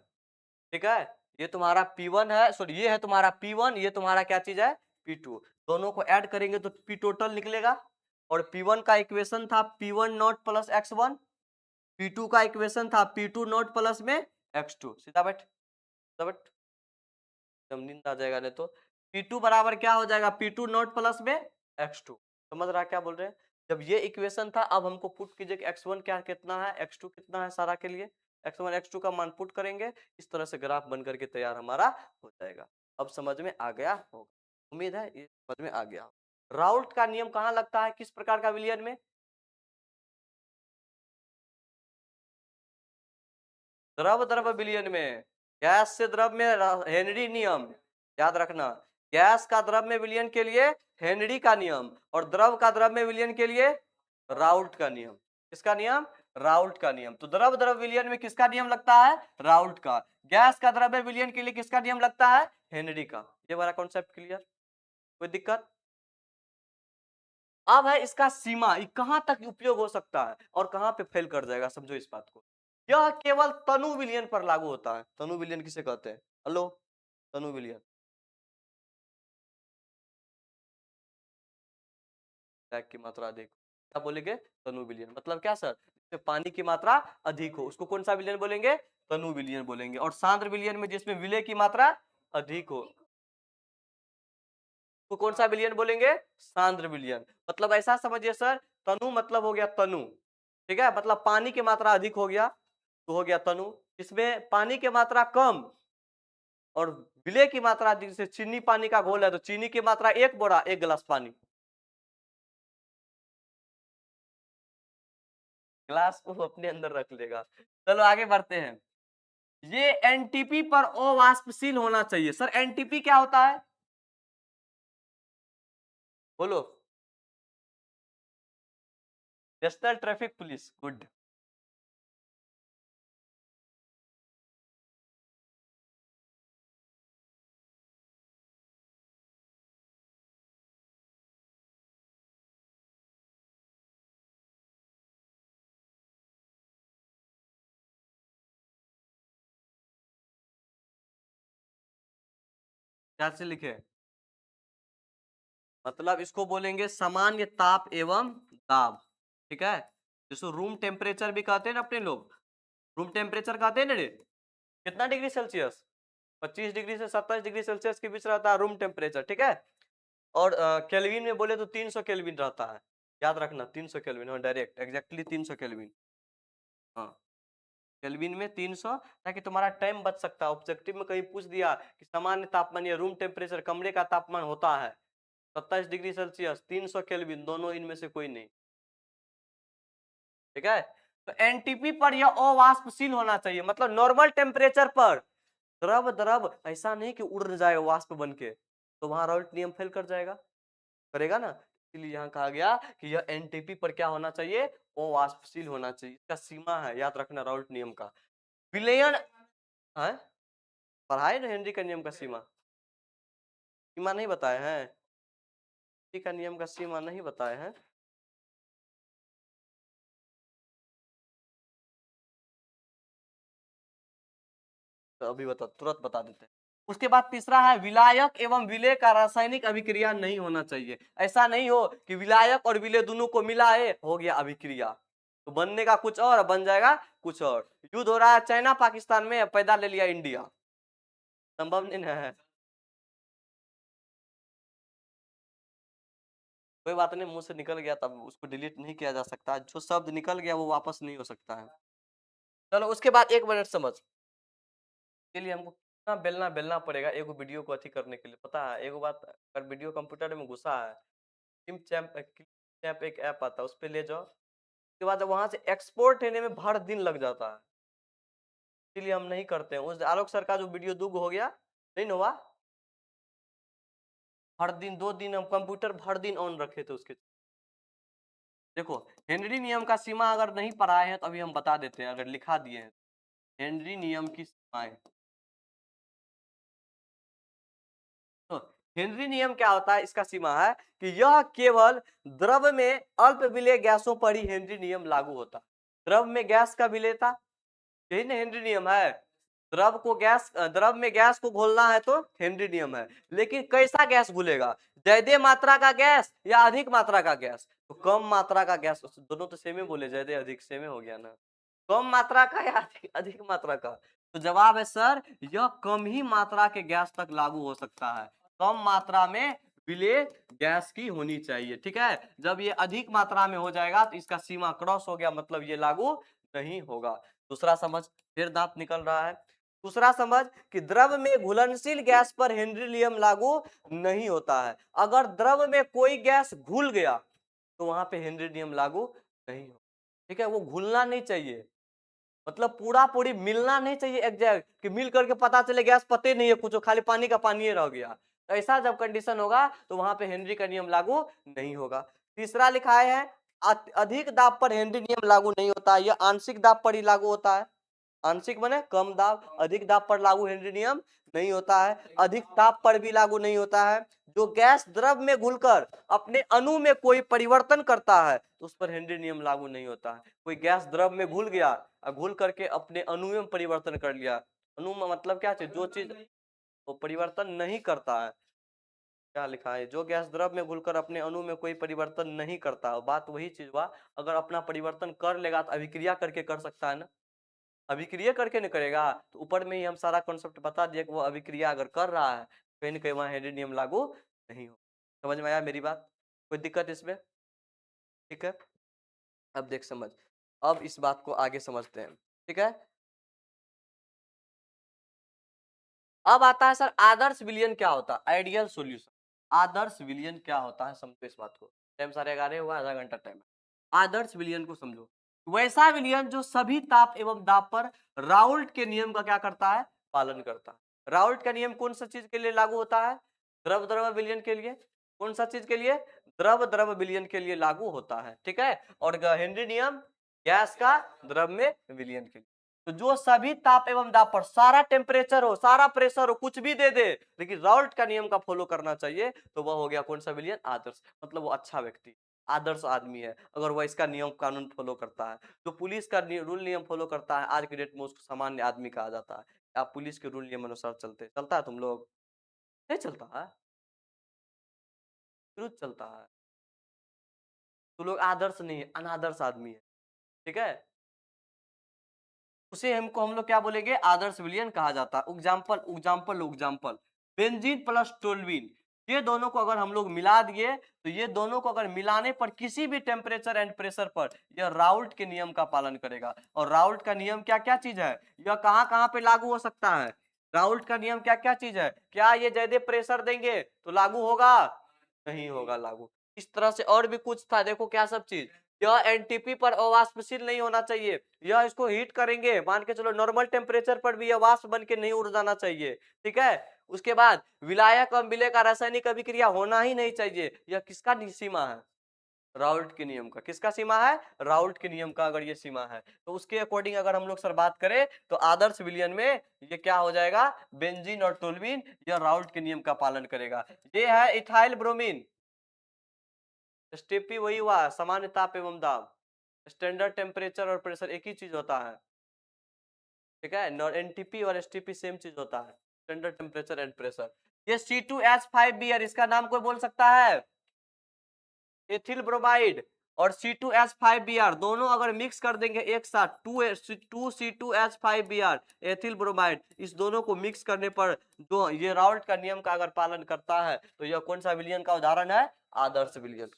ठीक है, ये तुम्हारा P1 है, सॉरी ये है तुम्हारा P1, ये तुम्हारा क्या चीज है? P2। दोनों को ऐड करेंगे तो P टोटल निकलेगा। और P1 का इक्वेशन था P1 not plus x1, P2 का इक्वेशन था P2 नॉट प्लस में x2। सीधा बैठ, सीधा बैठ, एकदम नींद आ जाएगा नहीं तो। P2 बराबर क्या हो जाएगा? P2 नॉट प्लस में x2। समझ रहा क्या बोल रहे हैं? जब ये इक्वेशन था, अब हमको पुट कीजिए कि x1 क्या कितना है, x2 कितना है। सारा के लिए x1 x2 का मान पुट करेंगे, इस तरह से ग्राफ बन करके तैयार हमारा हो जाएगा। अब समझ में आ गया होगा, उम्मीद है ये समझ में आ गया। राउल्ट का नियम कहाँ लगता है, किस प्रकार का विलयन में? द्रव द्रव विलयन में। गैस से द्रव में हेनरी नियम, याद रखना। गैस का द्रव में विलयन के लिए हेनरी का नियम, और द्रव का द्रव में विलयन के लिए राउल्ट का नियम। किसका नियम? राउल्ट का नियम। तो द्रव द्रव विलयन में किसका नियम लगता है? राउल्ट का। गैस का द्रव्य विलयन के लिए किसका नियम लगता है? हेनरी का। ये वाला कॉन्सेप्ट क्लियर? कोई दिक्कत? अब है इसका सीमा, ये कहां तक उपयोग हो सकता है और कहां पे फेल कर जाएगा, समझो इस बात को। यह केवल तनु विलयन पर लागू होता है। तनु विलयन किसे कहते हैं? हेलो, तनु विलयन। टैग की मात्रा अधिक, क्या बोलेंगे? तनु विलयन। मतलब क्या सर? जिसमें पानी की मात्रा अधिक हो उसको कौन सा विलयन बोलेंगे? तनु विलयन बोलेंगे। और सांद्र विलयन में जिसमें विलय की मात्रा अधिक हो तो कौन सा विलयन बोलेंगे? सांद्र विलयन। मतलब ऐसा समझिए सर, तनु मतलब हो गया तनु, ठीक है, मतलब पानी की मात्रा अधिक हो गया तो हो गया तनु। इसमें पानी की मात्रा कम और विलय की मात्रा अधिक, जैसे चीनी पानी का घोल है तो चीनी की मात्रा 1 बोरा 1 गिलास पानी, गिलास को अपने अंदर रख लेगा। चलो आगे बढ़ते हैं। ये एनटीपी पर अवाष्पशील होना चाहिए। सर एनटीपी क्या होता है? बोलो। National traffic police, good. क्या से लिखे? मतलब इसको बोलेंगे सामान्य ताप एवं दाब, ठीक है, जिसको रूम टेम्परेचर भी कहते हैं ना अपने लोग, रूम टेम्परेचर कहते हैं ना रे। कितना डिग्री सेल्सियस? 25 डिग्री से 27 डिग्री सेल्सियस के बीच रहता है रूम टेम्परेचर, ठीक है। और केल्विन में बोले तो 300 केल्विन रहता है, याद रखना 300 केल्विन, हाँ डायरेक्ट एग्जैक्टली 300 केल्विन। हाँ, केल्विन में 300, ताकि तुम्हारा टाइम बच सकता है। ऑब्जेक्टिव में कहीं पूछ दिया कि सामान्य तापमान या रूम टेम्परेचर कमरे का तापमान होता है 27 डिग्री सेल्सियस 300 केल्विन, दोनों इनमें से कोई नहीं, ठीक है। तो एनटीपी पर यह अवाष्पशील होना चाहिए, मतलब नॉर्मल टेम्परेचर पर द्रव द्रव ऐसा नहीं कि उड़ जाए वाष्प बन के, तो वहां राउल्ट नियम फेल कर जाएगा, करेगा ना। इसलिए यहाँ कहा गया कि यह एनटीपी पर क्या होना चाहिए? अवाष्पशील होना चाहिए। इसका सीमा है, याद रखना राउल्ट नियम का। विलयन है, पढ़ाए ना हेनरी का नियम का सीमा, सीमा नहीं बताए हैं, हेनरी का नियम का सीमा नहीं बताए हैं। तो अभी बता, तुरंत बता देते हैं। उसके बाद तीसरा है विलायक एवं विलेय का रासायनिक अभिक्रिया नहीं होना चाहिए। ऐसा नहीं हो कि विलायक और विलेय दोनों को मिलाए हो गया अभिक्रिया, तो बनने का कुछ और बन जाएगा कुछ और। युद्ध हो रहा है चाइना पाकिस्तान में, पैदा ले लिया इंडिया, संभव नहीं है। कोई बात नहीं, मुंह से निकल गया तब उसको डिलीट नहीं किया जा सकता, जो शब्द निकल गया वो वापस नहीं हो सकता है। चलो उसके बाद एक मिनट समझ के लिए हमको कितना बेलना बेलना पड़ेगा एगो वीडियो को अथी करने के लिए, पता है एगो बात, अगर वीडियो कंप्यूटर में घुसा है, क्लिप चैम्प एक ऐप आता है, उस पर ले जाओ, उसके बाद वहां से एक्सपोर्ट होने में भर दिन लग जाता है, इसलिए हम नहीं करते हैं। उस आलोक सर का जो वीडियो दूग हो गया, नहीं ना हुआ, हर दिन 2 दिन हम कंप्यूटर भर दिन ऑन रखे थे उसके। देखो हेनरी नियम का सीमा अगर नहीं पढ़ाए हैं तो अभी हम बता देते हैं, अगर लिखा दिए हैं हेनरी नियम की सीमाएं। तो हेनरी नियम क्या होता है? इसका सीमा है कि यह केवल द्रव में अल्प विलेय गैसों पर ही हेनरी नियम लागू होता है। द्रव में गैस का विलेयता, यही ना हेनरी नियम है। द्रव में गैस को घोलना है तो हेनरी नियम है, लेकिन कैसा गैस घुलेगा? ज्यादा मात्रा का गैस या अधिक मात्रा का गैस? तो कम मात्रा का गैस, दोनों तो सेमे बोले, ज्यादा अधिक सेमे हो गया ना, कम मात्रा का या अधिक अधिक मात्रा का? तो जवाब है सर, यह कम ही मात्रा के गैस तक लागू हो सकता है, कम मात्रा में विलेय गैस की होनी चाहिए, ठीक है। जब ये अधिक मात्रा में हो जाएगा तो इसका सीमा क्रॉस हो गया, मतलब ये लागू नहीं होगा। दूसरा समझ, फिर दांत निकल रहा है। दूसरा समझ कि द्रव में घुलनशील गैस पर हेनरी नियम लागू नहीं होता है। अगर द्रव में कोई गैस घुल गया तो वहां पे हेनरी नियम लागू नहीं हो, ठीक है। वो घुलना नहीं चाहिए, मतलब पूरा पूरी मिलना नहीं चाहिए एग्जैक्ट, कि मिल करके पता चले गैस पते नहीं है कुछ, खाली पानी का पानी रह गया। तो ऐसा जब कंडीशन होगा तो वहां पे हेनरी का नियम लागू नहीं होगा। तीसरा लिखा है अधिक दाब पर हेनरी नियम लागू नहीं होता है, यह आंशिक दाब पर ही लागू होता है। आंशिक माने कम दाब, अधिक दाब पर लागू हेनरी नियम नहीं होता है। अधिक ताप पर भी लागू नहीं होता है। जो गैस द्रव में घुलकर अपने अणु में कोई परिवर्तन करता है तो उस पर हेनरी नियम लागू नहीं होता है। कोई गैस द्रव में घुल गया और घुल करके अपने अणु में परिवर्तन कर लिया, अणु में मतलब क्या चीज, जो चीज वो परिवर्तन नहीं करता है। क्या लिखा है, जो गैस द्रव में घुलकर अपने अणु में कोई परिवर्तन नहीं करता, बात वही चीज हुआ। अगर अपना परिवर्तन कर लेगा तो अभिक्रिया करके कर सकता है ना, अभिक्रिया करके नहीं करेगा तो ऊपर में ही हम सारा कॉन्सेप्ट बता दिए कि वो अभिक्रिया अगर कर रहा है कहीं ना कहीं वहां हेनरी नियम लागू नहीं हो। समझ में आया मेरी बात, कोई दिक्कत इसमें? ठीक है, अब देख समझ, अब इस बात को आगे समझते हैं। ठीक है, अब आता है सर आदर्श विलयन क्या होता है, आइडियल सॉल्यूशन। आदर्श विलयन क्या होता है समझो इस बात को। टाइम 11:30 हुआ, आधा घंटा टाइम है। आदर्श विलयन को समझो, वैसा विलयन जो सभी ताप एवं दाब पर राउल्ट के नियम का क्या करता है, पालन करता है। राउल्ट का नियम कौन सा चीज के लिए लागू होता है, द्रव द्रव विलयन के लिए। कौन सा चीज के लिए, द्रव द्रव विलयन के लिए लागू होता है। ठीक है, और हेनरी नियम गैस का द्रव में विलयन के लिए। तो जो सभी ताप एवं दाब पर सारा टेम्परेचर हो, सारा प्रेशर हो, कुछ भी दे दे लेकिन राउल्ट का नियम का फॉलो करना चाहिए, तो वह हो गया कौन सा विलयन, आदर्श। मतलब वो अच्छा व्यक्ति, आदर्श आदमी है अगर वह इसका नियम कानून फॉलो करता है। जो पुलिस का रूल नियम फॉलो करता है आज के डेट में उसको सामान्य आदमी कहा जाता है। आप पुलिस के रूल नियम अनुसार चलता है तुम लोग, नहीं चलता है, विरुद्ध चलता है, तो लोग आदर्श नहीं है, अनादर्श आदमी है। ठीक है, उसे हमको हम लोग क्या बोलेंगे, आदर्श विलयन कहा जाता है। Example example example, benzene plus toluene, ये दोनों को अगर हम लोग मिला दिए तो ये दोनों को अगर मिलाने पर किसी भी टेम्परेचर एंड प्रेशर पर यह राउल्ट के नियम का पालन करेगा। और राउल्ट का नियम क्या क्या चीज है, यह कहाँ कहाँ पे लागू हो सकता है, राउल्ट का नियम क्या क्या चीज है, क्या ये ज्यादा प्रेशर देंगे तो लागू होगा, नहीं होगा लागू। इस तरह से और भी कुछ था, देखो क्या सब चीज, यह एनटीपी पर अवाष्पशील नहीं होना चाहिए, यह इसको हीट करेंगे मान के चलो नॉर्मल टेम्परेचर पर भी यह वाष्प बन के नहीं उड़ जाना चाहिए। ठीक है, उसके बाद विलायक और विलय का रासायनिक अभिक्रिया होना ही नहीं चाहिए, यह किसका सीमा है, राउल्ट के नियम का। किसका सीमा है, राउल्ट के नियम का अगर ये सीमा है तो उसके अकॉर्डिंग अगर हम लोग सर बात करें तो आदर्श विलयन में ये क्या हो जाएगा, बेंजीन और टोल्यूइन, यह राउल्ट के नियम का पालन करेगा। ये है इथाइल ब्रोमीन, स्टेपी वही हुआ, सामान्य ताप एवं दाब, स्टैंडर्ड टेम्परेचर और प्रेशर एक ही चीज होता है। ठीक है, एनटीपी और एसटीपी सेम चीज होता है, स्टैंडर्ड टेम्परेचर एंड प्रेशर। ये C2H5Br, इसका नाम कोई बोल सकता है, एथिल ब्रोमाइड और C2H5Br दोनों अगर मिक्स कर देंगे एक साथ, 2C2H5Br एथिल ब्रोमाइड, इस दोनों को मिक्स करने पर जो ये राउल्ट का नियम का अगर पालन करता है तो यह कौन सा विलयन का उदाहरण है, आदर्श विलयन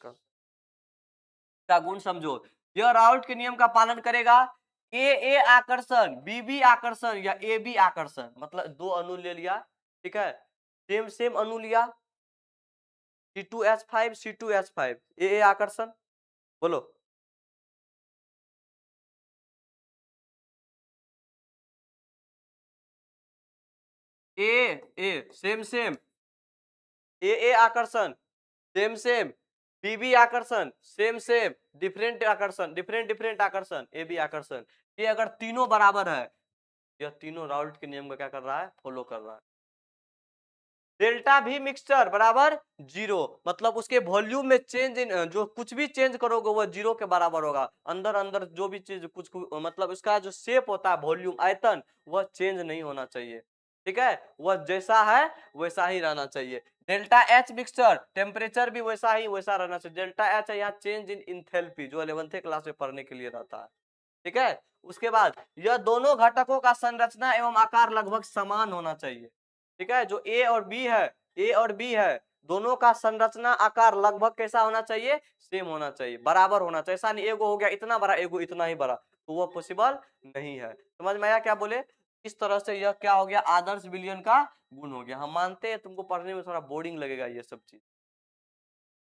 का गुण समझो। यह राउल्ट के नियम का पालन करेगा, ए आकर्षण, बी आकर्षण या ए बी आकर्षण, मतलब दो अणु ले लिया। ठीक है, सेम सेम अणु लिया, C2H5 C2H5, ए आकर्षण, बोलो। ए सेम सेम, ए आकर्षण सेम सेम, बी आकर्षण सेम सेम, डिफरेंट आकर्षण, डिफरेंट डिफरेंट आकर्षण, ए बी आकर्षण। ये अगर तीनों बराबर है, यह तीनों राउल्ट के नियम का क्या कर रहा है, फॉलो कर रहा है। डेल्टा भी मिक्सचर बराबर जीरो, मतलब उसके वॉल्यूम में चेंज इन, जो कुछ भी चेंज करोगे वह जीरो के बराबर होगा। अंदर अंदर जो भी चीज कुछ मतलब उसका जो शेप होता है, वॉल्यूम आयतन, वह चेंज नहीं होना चाहिए। ठीक है, वह जैसा है वैसा ही रहना चाहिए। डेल्टा एच मिक्सचर, टेम्परेचर भी वैसा ही वैसा रहना चाहिए। डेल्टा एच है यहाँ चेंज इन इंथैल्पी, जो 11th क्लास में पढ़ने के लिए रहता है। ठीक है, उसके बाद यह दोनों घटकों का संरचना एवं आकार लगभग समान होना चाहिए। ठीक है, जो ए और बी है, ए और बी है, दोनों का संरचना आकार लगभग कैसा होना चाहिए, सेम होना चाहिए, बराबर होना चाहिए। ऐसा नहीं एगो हो गया इतना बड़ा, एगो इतना ही बड़ा, तो वो पॉसिबल नहीं है। समझ में आया क्या बोले, इस तरह से यह क्या हो गया, आदर्श विलयन का गुण हो गया। हम मानते हैं तुमको पढ़ने में थोड़ा बोरिंग लगेगा ये सब चीज,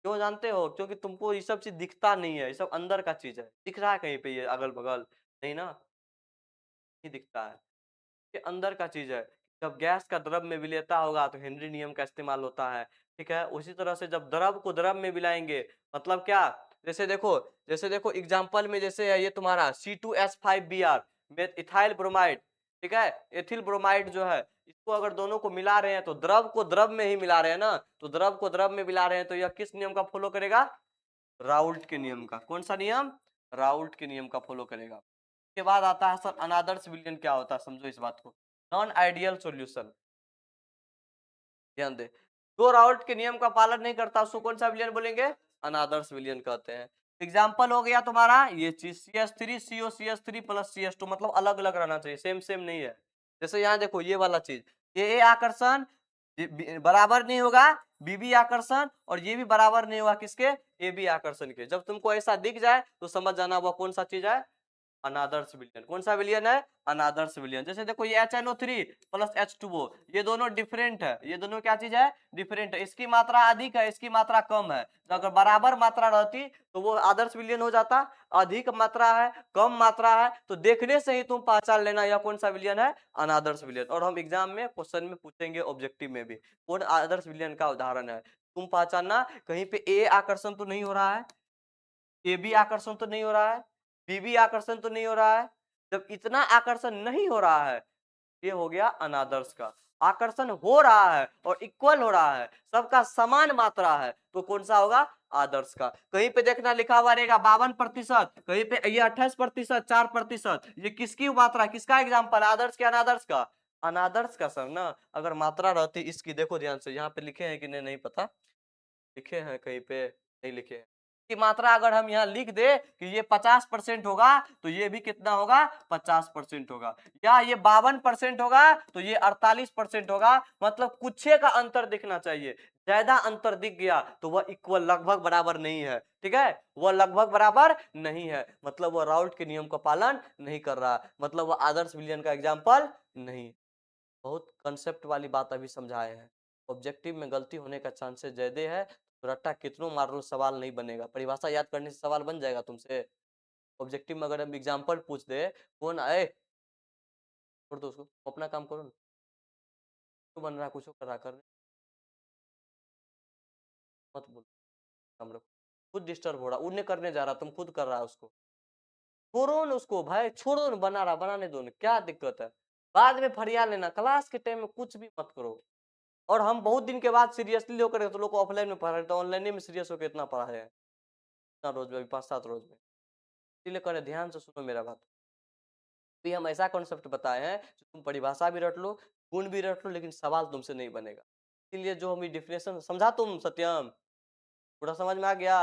क्यों जानते हो, क्योंकि तुमको ये सब चीज दिखता नहीं है, ये सब अंदर का चीज है। दिख रहा है कहीं पे ये अगल बगल, नहीं ना, नहीं दिखता है, ये अंदर का चीज है। जब गैस का द्रव में विलेयता होगा तो हेनरी नियम का इस्तेमाल होता है। ठीक है, उसी तरह से जब द्रव को द्रव में मिलाएंगे, मतलब क्या, जैसे देखो एग्जांपल में जैसे है ये तुम्हारा C2H5Br में इथाइल ब्रोमाइड, ठीक है, एथिल ब्रोमाइड जो है, इसको अगर दोनों को मिला रहे हैं तो द्रव को द्रव में ही मिला रहे हैं ना, तो द्रव को द्रव में मिला रहे हैं तो यह किस नियम का फॉलो करेगा? राउल्ट के नियम का। कौन सा नियम? राउल्ट के नियम का फॉलो करेगा। उसके बाद आता है सर अनादर्श विलयन क्या होता है, समझो इस बात को। नॉन आइडियल सॉल्यूशन, ध्यान दे, जो राउल्ट के नियम का पालन नहीं करता उसको कौन सा विलयन बोलेंगे? अनादर्श विलयन कहते हैं। एग्जाम्पल हो गया तुम्हारा ये चीज CH3CO CH3 प्लस CH2, मतलब अलग अलग रहना चाहिए, सेम सेम नहीं है। जैसे यहाँ देखो ये वाला चीज, ये आकर्षण बराबर नहीं होगा बीबी आकर्षण, और ये भी बराबर नहीं होगा किसके? ए बी आकर्षण के। जब तुमको ऐसा दिख जाए तो समझ जाना वह कौन सा चीज है? अनादर्श विलयन। कौन सा विलयन है? अनादर्श विलयन। जैसे देखो ये HNO3 प्लस H2O, ये दोनों डिफरेंट है, ये दोनों क्या चीज है? डिफरेंट है। इसकी मात्रा अधिक है, इसकी मात्रा कम है, तो अगर बराबर मात्रा रहती तो वो आदर्श विलयन हो जाता। अधिक मात्रा है, कम मात्रा है, तो देखने से ही तुम पहचान लेना यह कौन सा विलयन है? अनादर्श विलयन। और हम एग्जाम में क्वेश्चन में पूछेंगे ऑब्जेक्टिव में भी कौन आदर्श विलयन का उदाहरण है, तुम पहचानना। कहीं पे ए आकर्षण तो नहीं हो रहा है, ए बी आकर्षण तो नहीं हो रहा है, बीबी आकर्षण तो नहीं हो रहा है। जब इतना आकर्षण नहीं हो रहा है, ये हो गया अनादर्श का। आकर्षण हो रहा है और इक्वल हो रहा है, सबका समान मात्रा है, तो कौन सा होगा? आदर्श का। कहीं पे देखना लिखा हुआ रहेगा 52%, कहीं पे ये 28%, 4%, ये किसकी मात्रा, किसका एग्जाम्पल? आदर्श के अनादर्श का? अनादर्श का सर ना। अगर मात्रा रहती इसकी, देखो ध्यान से, यहाँ पे लिखे हैं कि नहीं नहीं पता, लिखे हैं कहीं पे, नहीं लिखे हैं की मात्रा। अगर हम यहाँ लिख दे कि ये 50% होगा तो ये भी कितना होगा? 50% होगा। या ये 52% होगा तो ये 48% होगा। मतलब कुछ का अंतर दिखना चाहिए। ज्यादा अंतर दिख गया तो वह इक्वल, लगभग बराबर नहीं है, ठीक है, वह लगभग बराबर नहीं है, मतलब वह राउल्ट के नियम का पालन नहीं कर रहा, मतलब वह आदर्श विलयन का एग्जाम्पल नहीं। बहुत कंसेप्ट वाली बात अभी समझाए हैं। ऑब्जेक्टिव में गलती होने का चांसेस ज्यादा है, तो रट्टा कितनों मार लो सवाल नहीं बनेगा। परिभाषा याद करने से सवाल बन जाएगा तुमसे। ऑब्जेक्टिव में अगर हम एग्जाम्पल पूछ दे, कौन आए, छोड़ दो उसको, अपना काम करो ना, क्यों बन रहा, कुछ कर रहा, कर मत बोलो, काम रखो। खुद डिस्टर्ब हो रहा, उन्हें करने जा रहा, तुम खुद कर रहा है उसको, छोड़ो ना उसको भाई, छोड़ो ना, बना रहा, बनाने दो ना, क्या दिक्कत है? बाद में फरिया लेना, क्लास के टाइम में कुछ भी मत करो। और हम बहुत दिन के बाद सीरियसली होकर तो लोग को ऑफलाइन में पढ़ा रहे, तो ऑनलाइन में सीरियस होकर इतना पढ़ा है, इतना रोज में, 5-7 रोज में। इसलिए करे, ध्यान से सुनो मेरा बात। अभी हम ऐसा कॉन्सेप्ट बताए हैं जो तुम परिभाषा भी रट लो, गुण भी रट लो, लेकिन सवाल तुमसे नहीं बनेगा। इसीलिए जो हम डिफिनेशन समझा, तुम सत्यम पूरा समझ में आ गया?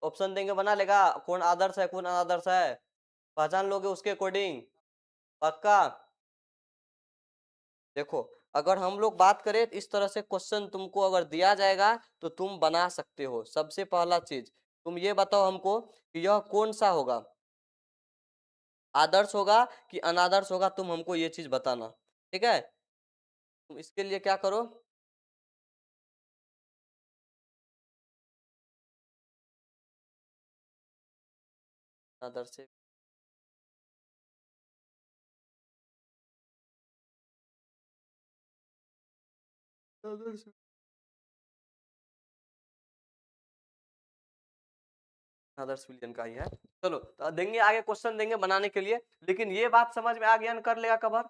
ऑप्शन देंगे बना लेगा कौन आदर्श है कौन अनादर्श है, पहचान लोगे उसके अकॉर्डिंग, पक्का? देखो, अगर हम लोग बात करें इस तरह से क्वेश्चन तुमको अगर दिया जाएगा तो तुम बना सकते हो। सबसे पहला चीज तुम ये बताओ हमको कि यह कौन सा होगा, आदर्श होगा कि अनादर्श होगा, तुम हमको ये चीज बताना, ठीक है? तुम इसके लिए क्या करो, आदर्श से आदर्श आदर्श विलयन का ही है। चलो तो देंगे आगे, क्वेश्चन देंगे बनाने के लिए, लेकिन ये बात समझ में आ गया, कर लेगा कवर।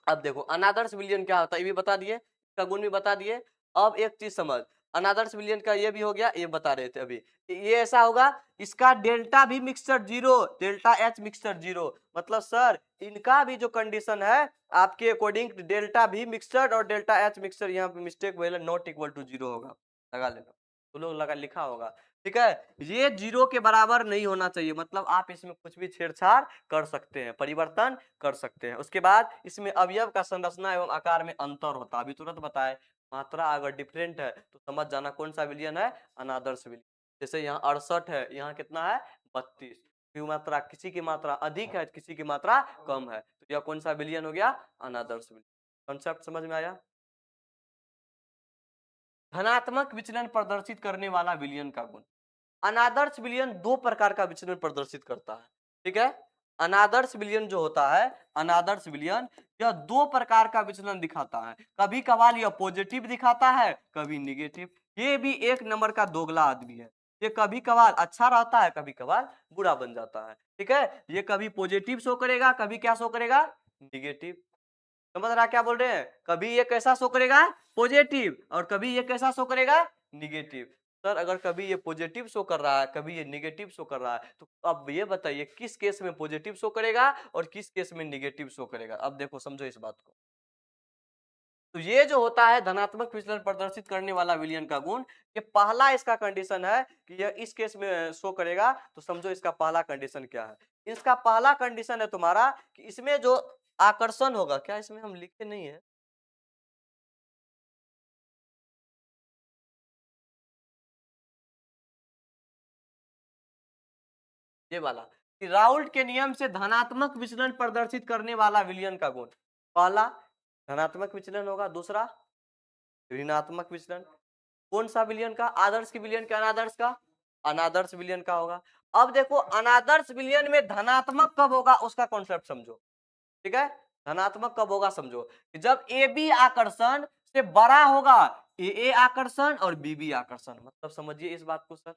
अब देखो अनादर्श विलयन क्या होता है ये भी बता दिए, इसका गुण भी बता दिए। अब एक चीज समझ, अनादर्श विलयन का ये भी हो गया, ये बता रहे थे अभी। ये ऐसा होगा, इसका डेल्टा भी mixture zero, delta H mixture zero, मतलब सर इनका भी जो कंडीशन है आपके अकॉर्डिंग डेल्टा भी मिक्सचर और डेल्टा एच मिक्सचर, यहाँ पे मिस्टेक हुआ, नॉट इक्वल टू जीरो होगा, लगा लेना, तो लोग लगा लिखा होगा, ठीक है। ये जीरो के बराबर नहीं होना चाहिए, मतलब आप इसमें कुछ भी छेड़छाड़ कर सकते हैं, परिवर्तन कर सकते हैं। उसके बाद इसमें अवयव का संरचना एवं आकार में अंतर होता है, अभी तुरंत बताए। मात्रा अगर डिफरेंट है तो समझ जाना कौन सा विलयन है, अनादर्श विलयन। जैसे यहाँ 68 है, यहाँ कितना है 32, मात्रा किसी की मात्रा अधिक है, किसी की मात्रा कम है, तो यह कौन सा विलयन हो गया, अनादर्श विलयन। कॉन्सेप्ट समझ में आया? धनात्मक विचलन प्रदर्शित करने वाला विलयन का गुण। अनादर्श विलयन दो प्रकार का विचलन प्रदर्शित करता है, ठीक है। अनादर्श विलयन जो होता है, अनादर्श विलयन यह दो प्रकार का विचलन दिखाता है, कभी कभार यह पॉजिटिव दिखाता है, कभी निगेटिव। ये भी एक नंबर का दोगला आदमी है, ये कभी कभार अच्छा रहता है, कभी कभार बुरा बन जाता है। ठीक है, ये कभी पॉजिटिव शो करेगा, कभी क्या शो करेगा, निगेटिव। समझ रहा क्या बोल रहे हैं, कभी ये कैसा शो करेगा, पॉजिटिव, और कभी ये कैसा शो करेगा, निगेटिव। सर अगर कभी ये पॉजिटिव शो कर रहा है, कभी ये निगेटिव शो कर रहा है, तो अब ये बताइए किस केस में पॉजिटिव शो करेगा और किस केस में निगेटिव शो करेगा। अब देखो समझो इस बात को। तो ये जो होता है धनात्मक विचलन प्रदर्शित करने वाला विलयन का गुण, ये पहला इसका कंडीशन है कि यह इस केस में शो करेगा। तो समझो इसका पहला कंडीशन क्या है। इसका पहला कंडीशन है तुम्हारा कि इसमें जो आकर्षण होगा, क्या इसमें हम लिखे नहीं है, ये वाला, कि राउल्ट के नियम से धनात्मक विचलन प्रदर्शित करने वाला विलयन का गुण, पहला धनात्मक विचलन होगा, दूसरा ऋणात्मक विचलन। कौन सा विलयन का, आदर्श की विलयन का, अनादर्श का, अनादर्श विलयन का होगा। अब देखो अनादर्श विलयन में धनात्मक कब होगा उसका कॉन्सेप्ट समझो। ठीक है, धनात्मक कब होगा समझो, कि जब ए बी आकर्षण से बड़ा होगा, ए आकर्षण और बी बी आकर्षण। मतलब समझिए इस बात को सर,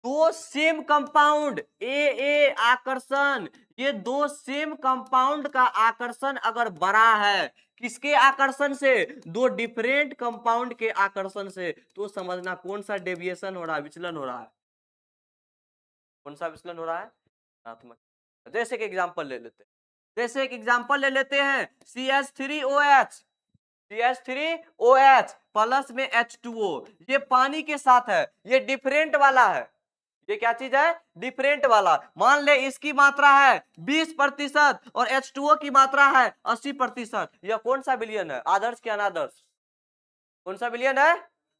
दो सेम कंपाउंड ए आकर्षण, ये दो सेम कंपाउंड का आकर्षण अगर बड़ा है, किसके आकर्षण से, दो डिफरेंट कंपाउंड के आकर्षण से, तो समझना कौन सा डेविएशन हो रहा है, विचलन हो रहा है। कौन सा विचलन हो रहा है, धनात्मक। जैसे कि एग्जांपल ले लेते हैं, जैसे एक एग्जांपल ले लेते हैं, CH3OH, CH3OH प्लस में H2O, ये पानी के साथ है, ये डिफरेंट वाला है। ये क्या चीज है, डिफरेंट वाला। मान ले इसकी मात्रा है 20% और H2O की मात्रा है 80%। यह कौन सा विलयन है, आदर्श क्या अनादर्श, कौन सा विलयन है,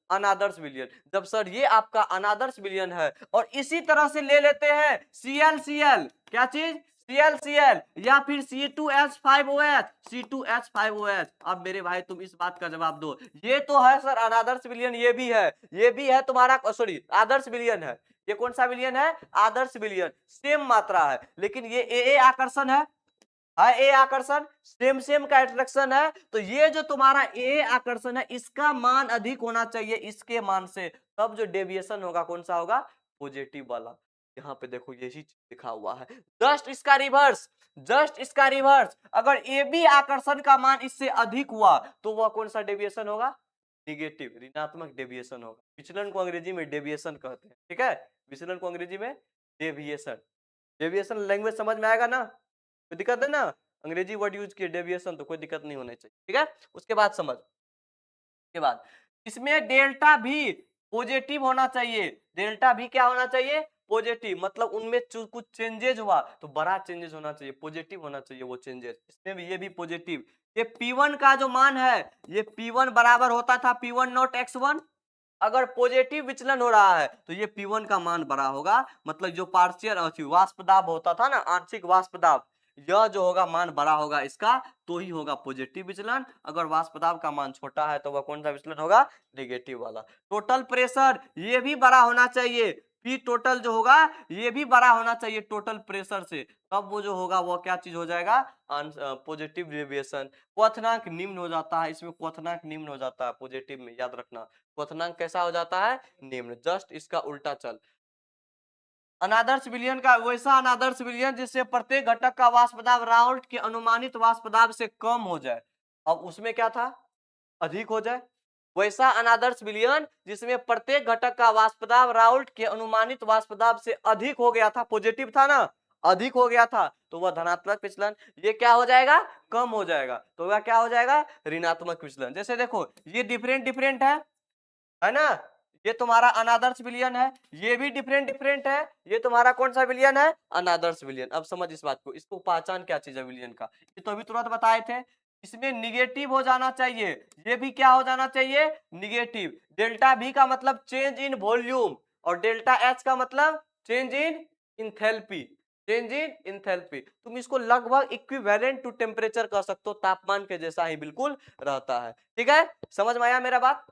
अनादर्श विलयन। जब सर ये आपका अनादर्श विलयन है, और इसी तरह से ले लेते हैं ClCl, क्या चीज, ClCl, या फिर C2H5OH, C2H5OH। अब मेरे भाई तुम इस बात का जवाब दो, ये तो है सर अनादर्श विलयन, ये भी है, ये भी है तुम्हारा, सॉरी आदर्श विलयन है। ये कौन सा विलयन है, आदर्श विलयन, सेम मात्रा है, लेकिन ये ए आकर्षण है ए आकर्षण, सेम सेम का अट्रैक्शन है। तो ये जो तुम्हारा ए आकर्षण है, इसका मान अधिक होना चाहिए इसके मान से, तब जो डेविएशन होगा कौन सा होगा, पॉजिटिव वाला। यहाँ पे देखो यही चीज लिखा हुआ है, जस्ट इसका रिवर्स, जस्ट इसका रिवर्स। अगर ए बी आकर्षण का मान इससे अधिक हुआ, तो वह कौन सा डेविएशन होगा, निगेटिव, ऋणात्मक डेविएशन होगा। विचलन को अंग्रेजी में डेविएशन कहते हैं। ठीक है, विचलन को अंग्रेजी में डेविएशन, डेविएशन लैंग्वेज समझ में आएगा ना, कोई दिक्कत है ना, अंग्रेजी वर्ड यूज किए डेविएशन, तो कोई दिक्कत नहीं होनी चाहिए। ठीक है, उसके बाद समझ के बाद, इसमें डेल्टा भी पॉजिटिव होना चाहिए, डेल्टा भी क्या होना चाहिए, पॉजिटिव। मतलब उनमें कुछ चेंजेस हुआ तो बड़ा चेंजेस होना चाहिए, पॉजिटिव होना चाहिए वो चेंजेस, इसमें भी ये भी पॉजिटिव। ये P1 का जो मान है, ये P1 बराबर होता था P1 नॉट X1। अगर पॉजिटिव विचलन हो रहा है तो ये P1 का मान बड़ा होगा, मतलब जो पार्शियल वाष्प दाब होता था ना, आंशिक वाष्प दाब, यह जो होगा मान बड़ा होगा इसका, तो ही होगा पॉजिटिव विचलन। अगर वाष्प दाब का मान छोटा है तो वह कौन सा विचलन होगा, नेगेटिव वाला। टोटल प्रेशर ये भी बड़ा होना चाहिए, पी टोटल जो होगा ये भी बड़ा होना चाहिए टोटल प्रेशर से, तब वो जो होगा वो क्या चीज हो जाएगा, पॉजिटिव डेविएशन। क्वथनांक निम्न हो जाता है, इसमें क्वथनांक निम्न हो जाता है पॉजिटिव में, याद रखना। क्वथनांक कैसा हो जाता है, निम्न, जस्ट इसका उल्टा चल। अनादर्श विलयन का वैसा अनादर्श विलयन जिससे प्रत्येक घटक का वाष्प दाब राउल्ट के अनुमानित वाष्प दाब से कम हो जाए, अब उसमें क्या था, अधिक हो जाए। वैसा अनादर्श विलयन जिसमें प्रत्येक घटक का वाष्प दाब राउल्ट के अनुमानित वाष्प दाब से अधिक हो गया था, पॉजिटिव था ना, अधिक हो गया था, तो वह धनात्मक विचलन। ये क्या हो जाएगा, कम हो जाएगा, तो वह क्या हो जाएगा, ऋणात्मक विचलन। जैसे देखो ये डिफरेंट डिफरेंट है ना, ये तुम्हारा अनादर्श विलयन है, ये भी डिफरेंट डिफरेंट है, ये तुम्हारा कौन सा विलयन है, अनादर्श विलयन। अब समझ इस बात को, इसको पहचान क्या चीज है विलयन का, ये तो अभी तुरंत बताए थे। इसमें निगेटिव हो जाना चाहिए, ये भी क्या हो जाना चाहिए, निगेटिव। डेल्टा V का मतलब चेंज इन वॉल्यूम, और डेल्टा H का मतलब change in enthalpy, change in enthalpy. तुम इसको लगभग इक्विवेलेंट टू टेम्परेचर कह सकते हो, तापमान के जैसा ही बिल्कुल रहता है। ठीक है, समझ में आया मेरा बात,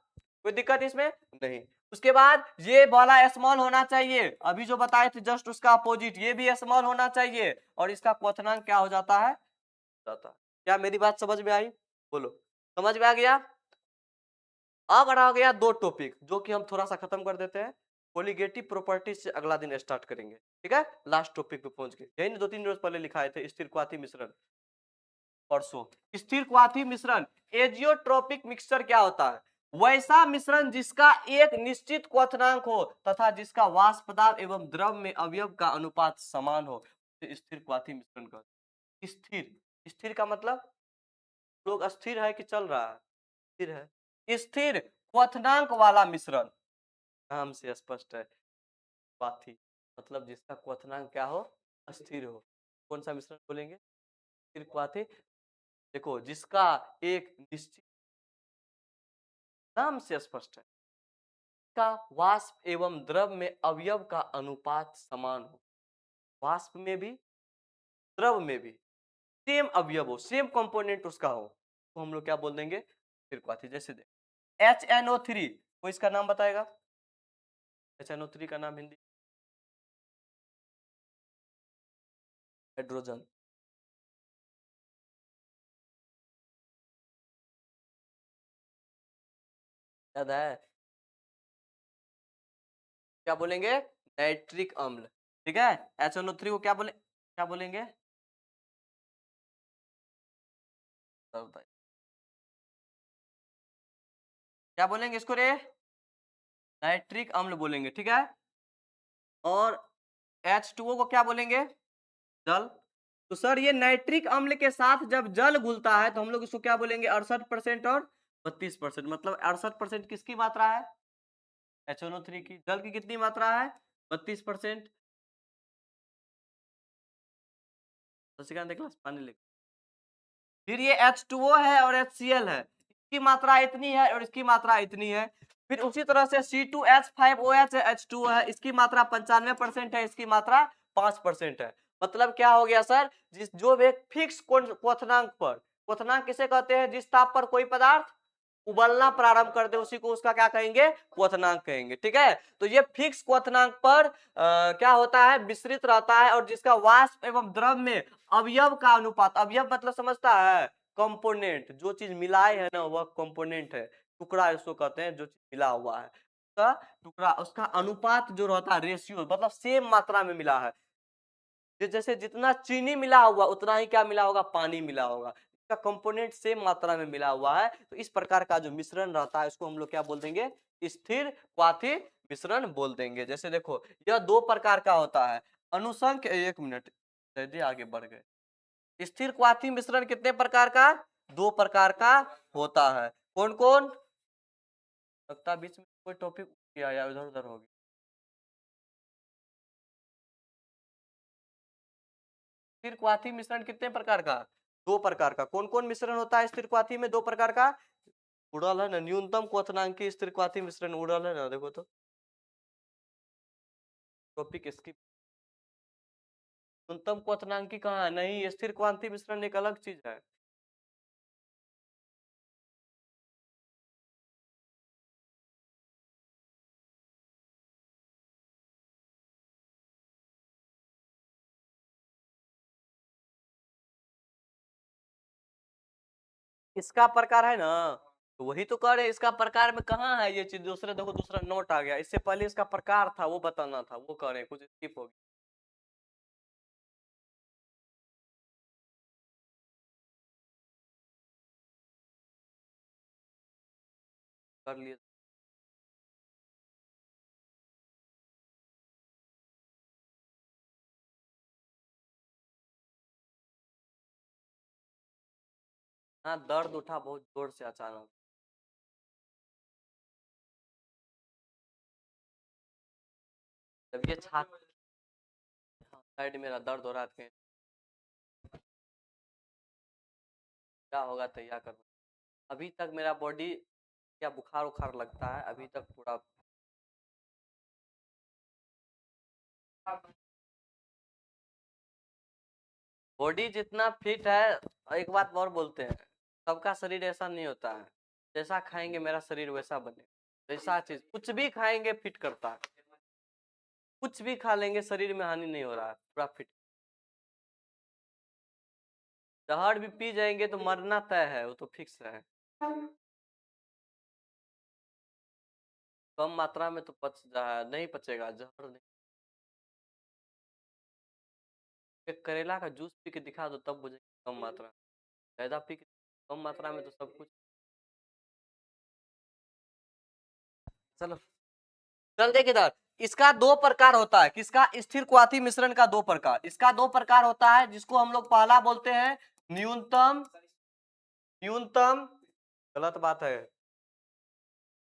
कोई दिक्कत इसमें नहीं। उसके बाद ये वाला स्मॉल होना चाहिए, अभी जो बताए थे जस्ट उसका अपोजिट, ये भी स्मॉल होना चाहिए, और इसका क्वथनांक क्या हो जाता है, क्या मेरी बात समझ में आई, बोलो, समझ में आ गया। अब रह गया दो टॉपिक जो कि हम थोड़ा सा खत्म कर देते हैं। कोलिगेटिव प्रॉपर्टीज से अगला दिन स्टार्ट करेंगे, ठीक है। लास्ट टॉपिक पे पहुंच गए, यही 2-3 रोज पहले लिखाए थे स्थिर क्वाथी मिश्रण परसों। स्थिर क्वाथी मिश्रण एजियोट्रोपिक मिक्सचर क्या होता है? वैसा मिश्रण जिसका एक निश्चित क्वथनांक हो तथा जिसका वाष्प पदार्थ एवं द्रव में अवयव का अनुपात समान हो, स्थिर क्वाथी मिश्रण का। स्थिर, स्थिर का मतलब लोग अस्थिर है कि चल रहा है? स्थिर है। स्थिर क्वथनांक वाला मिश्रण नाम से स्पष्ट है। क्वाथी मतलब जिसका क्वथनांक क्या हो? अस्थिर हो। कौन सा मिश्रण बोलेंगे? स्थिर क्वाथी। देखो जिसका एक निश्चित, नाम से स्पष्ट है, का वाष्प एवं द्रव में अवयव का अनुपात समान हो। वाष्प में भी द्रव में भी सेम अवयव हो, सेम कंपोनेंट उसका हो, तो हम लोग क्या बोल देंगे? स्थिर क्वाथी। जैसे HNO3, कोई इसका नाम बताएगा? HNO3 का नाम हिंदी? हाइड्रोजन। याद है? क्या बोलेंगे? नाइट्रिक अम्ल, ठीक है। HNO3 को क्या बोले, क्या बोलेंगे? क्या बोलेंगे इसको रे? नाइट्रिक अम्ल बोलेंगे, ठीक है। और H2O को क्या बोलेंगे? जल। तो सर ये नाइट्रिक अम्ल के साथ जब जल घुलता है तो हम लोग इसको क्या बोलेंगे? 68% और 32%, मतलब 68% किसकी मात्रा है? HNO3 की। जल की कितनी मात्रा है? 32%। शशिकांत एक गिलास पानी ले। फिर ये H2O है और HCl है, इसकी मात्रा इतनी है और इसकी मात्रा इतनी है। फिर उसी तरह से C2H5OH H2O है, इसकी मात्रा 95% है, इसकी मात्रा 5% है। मतलब क्या हो गया सर? जिस जो भी एक फिक्स क्वथनांक पर, क्वथनांक किसे कहते हैं? जिस ताप पर कोई पदार्थ उबलना प्रारंभ कर दे उसी को उसका क्या कहेंगे? क्वथनांक कहेंगे, ठीक है। तो ये फिक्स क्वथनांक पर क्या होता है? मिश्रित रहता है, और जिसका वाष्प एवं द्रव में अवयव का अनुपात, अवयव मतलब समझता है? कंपोनेंट, जो चीज मिलाए है ना वह कंपोनेंट है। टुकड़ा इसको कहते हैं, जो चीज मिला हुआ है उसका टुकड़ा, उसका अनुपात जो रहता है, रेशियो, मतलब सेम मात्रा में मिला है। जैसे जितना चीनी मिला हुआ उतना ही क्या मिला होगा? पानी मिला होगा। इसका कंपोनेंट सेम मात्रा में मिला हुआ है, तो इस प्रकार का जो मिश्रण रहता है उसको हम लोग क्या बोल देंगे? स्थिर क्वाथी मिश्रण बोल देंगे। जैसे देखो यह 2 प्रकार का होता है। अनुसंख्य, एक मिनट जी आगे बढ़ गए। स्थिर क्वाथी मिश्रण कितने प्रकार का? 2 प्रकार का होता है। कौन कौन? लगता है बीच में कोई टॉपिक किया या इधर उधर हो गया। स्थिर क्वाथी मिश्रण कितने प्रकार का? 2 प्रकार का। कौन कौन मिश्रण होता है स्थिर क्वाथी में 2 प्रकार का? उड़ल है ना, न्यूनतम क्वथनांकी स्थिर क्वाथी मिश्रण उड़ल है ना, देखो तो टॉपिक स्किप। न्यूनतम क्वथनांकी कहाँ है? नहीं, स्थिर क्वाथी मिश्रण एक अलग चीज है। इसका प्रकार है ना, तो वही तो कह रहे इसका प्रकार में कहाँ है ये चीज? दूसरे देखो दूसरा नोट आ गया, इससे पहले इसका प्रकार था वो बताना था, वो कह रहे कुछ स्किप हो गया। कर लिए। हाँ दर्द उठा बहुत जोर से अचानक। जब ये छाती साइड मेरा दर्द हो रहा था, क्या होगा तैयार कर। अभी तक मेरा बॉडी क्या बुखार उखार लगता है अभी तक पूरा। बॉडी जितना फिट है, एक बात और बोलते हैं, सबका शरीर ऐसा नहीं होता है। जैसा खाएंगे मेरा शरीर वैसा बने, ऐसा चीज कुछ भी खाएंगे फिट करता है। कुछ भी खा लेंगे शरीर में हानि नहीं हो रहा है, पूरा फिट। जहर भी पी जाएंगे तो मरना तय है, वो तो फिक्स है। कम मात्रा में तो नहीं पचेगा, जहर नहीं। एक करेला का जूस पी के दिखा दो तब बुझेगा कम मात्रा, ज्यादा पी के कम मात्रा में तो सब कुछ। चलो चल देख इधर, इसका दो प्रकार होता है, किसका? स्थिर क्वाथी मिश्रण का दो प्रकार। इसका दो प्रकार होता है, जिसको हम लोग पहला बोलते हैं न्यूनतम, न्यूनतम गलत बात है,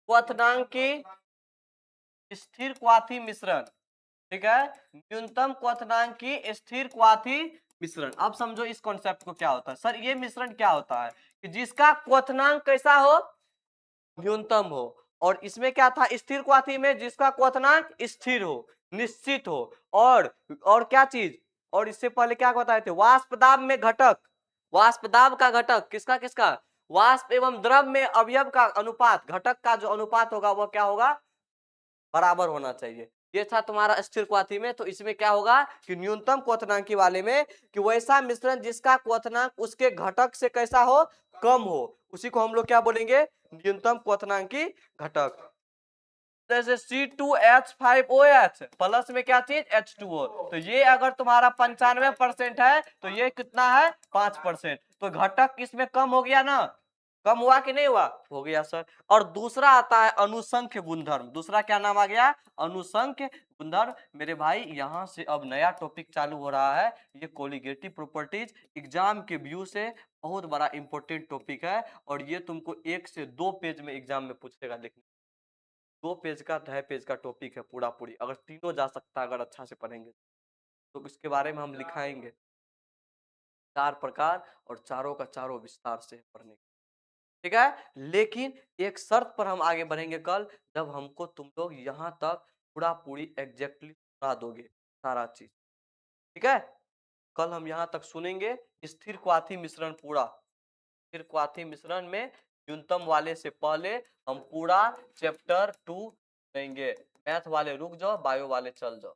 क्वथनांकी स्थिर क्वाथी मिश्रण, ठीक है, न्यूनतम क्वथनांकी स्थिर क्वाथी मिश्रण। अब समझो इस कॉन्सेप्ट को क्या होता है। सर ये मिश्रण क्या होता है कि जिसका क्वथनांक कैसा हो? न्यूनतम हो। और इसमें क्या था स्थिर क्वाथी में? जिसका क्वथनांक स्थिर हो, निश्चित हो। और क्या चीज, और इससे पहले क्या बताए थे? वाष्प दाब में घटक, वाष्प दाब का घटक किसका किसका? वाष्प एवं द्रव में अवयव का अनुपात, घटक का जो अनुपात होगा वह क्या होगा? बराबर होना चाहिए। ये था तुम्हारा स्थिर क्वाथी में। तो इसमें क्या होगा कि न्यूनतम क्वथनांकी वाले में कि वैसा मिश्रण जिसका क्वथनांक उसके घटक से कैसा हो? कम हो, उसी को हम लोग क्या बोलेंगे? न्यूनतम क्वथनांकी घटक। जैसे C2H5OH प्लस में क्या चीज? H2O। तो ये अगर तुम्हारा 95% है तो ये कितना है? 5%। तो घटक इसमें कम हो गया ना? कम हुआ कि नहीं हुआ? हो गया सर। और दूसरा आता है अनुसंख्य गुणधर्म। दूसरा क्या नाम आ गया? अनुसंख्य गुणधर्म। मेरे भाई यहाँ से अब नया टॉपिक चालू हो रहा है, ये कोलिगेटिव प्रॉपर्टीज। एग्जाम के व्यू से बहुत बड़ा इंपॉर्टेंट टॉपिक है, और ये तुमको 1 से 2 पेज में एग्जाम में पूछेगा। देखने 2 पेज का 2.5 पेज का टॉपिक है पूरा पूरी, अगर तीनों जा सकता है अगर अच्छा से पढ़ेंगे तो इसके बारे में हम लिखाएंगे 4 प्रकार, और चारों का चारों विस्तार से पढ़ने, ठीक है। लेकिन एक शर्त पर हम आगे बढ़ेंगे कल, जब हमको तुम लोग यहाँ तक पूरा पूरी एग्जैक्टली सुना दोगे सारा चीज, ठीक है। कल हम यहाँ तक सुनेंगे स्थिर क्वाथी मिश्रण पूरा, स्थिर क्वाथी मिश्रण में न्यूनतम वाले से पहले हम पूरा चैप्टर 2 लेंगे। मैथ वाले रुक जाओ, बायो वाले चल जाओ।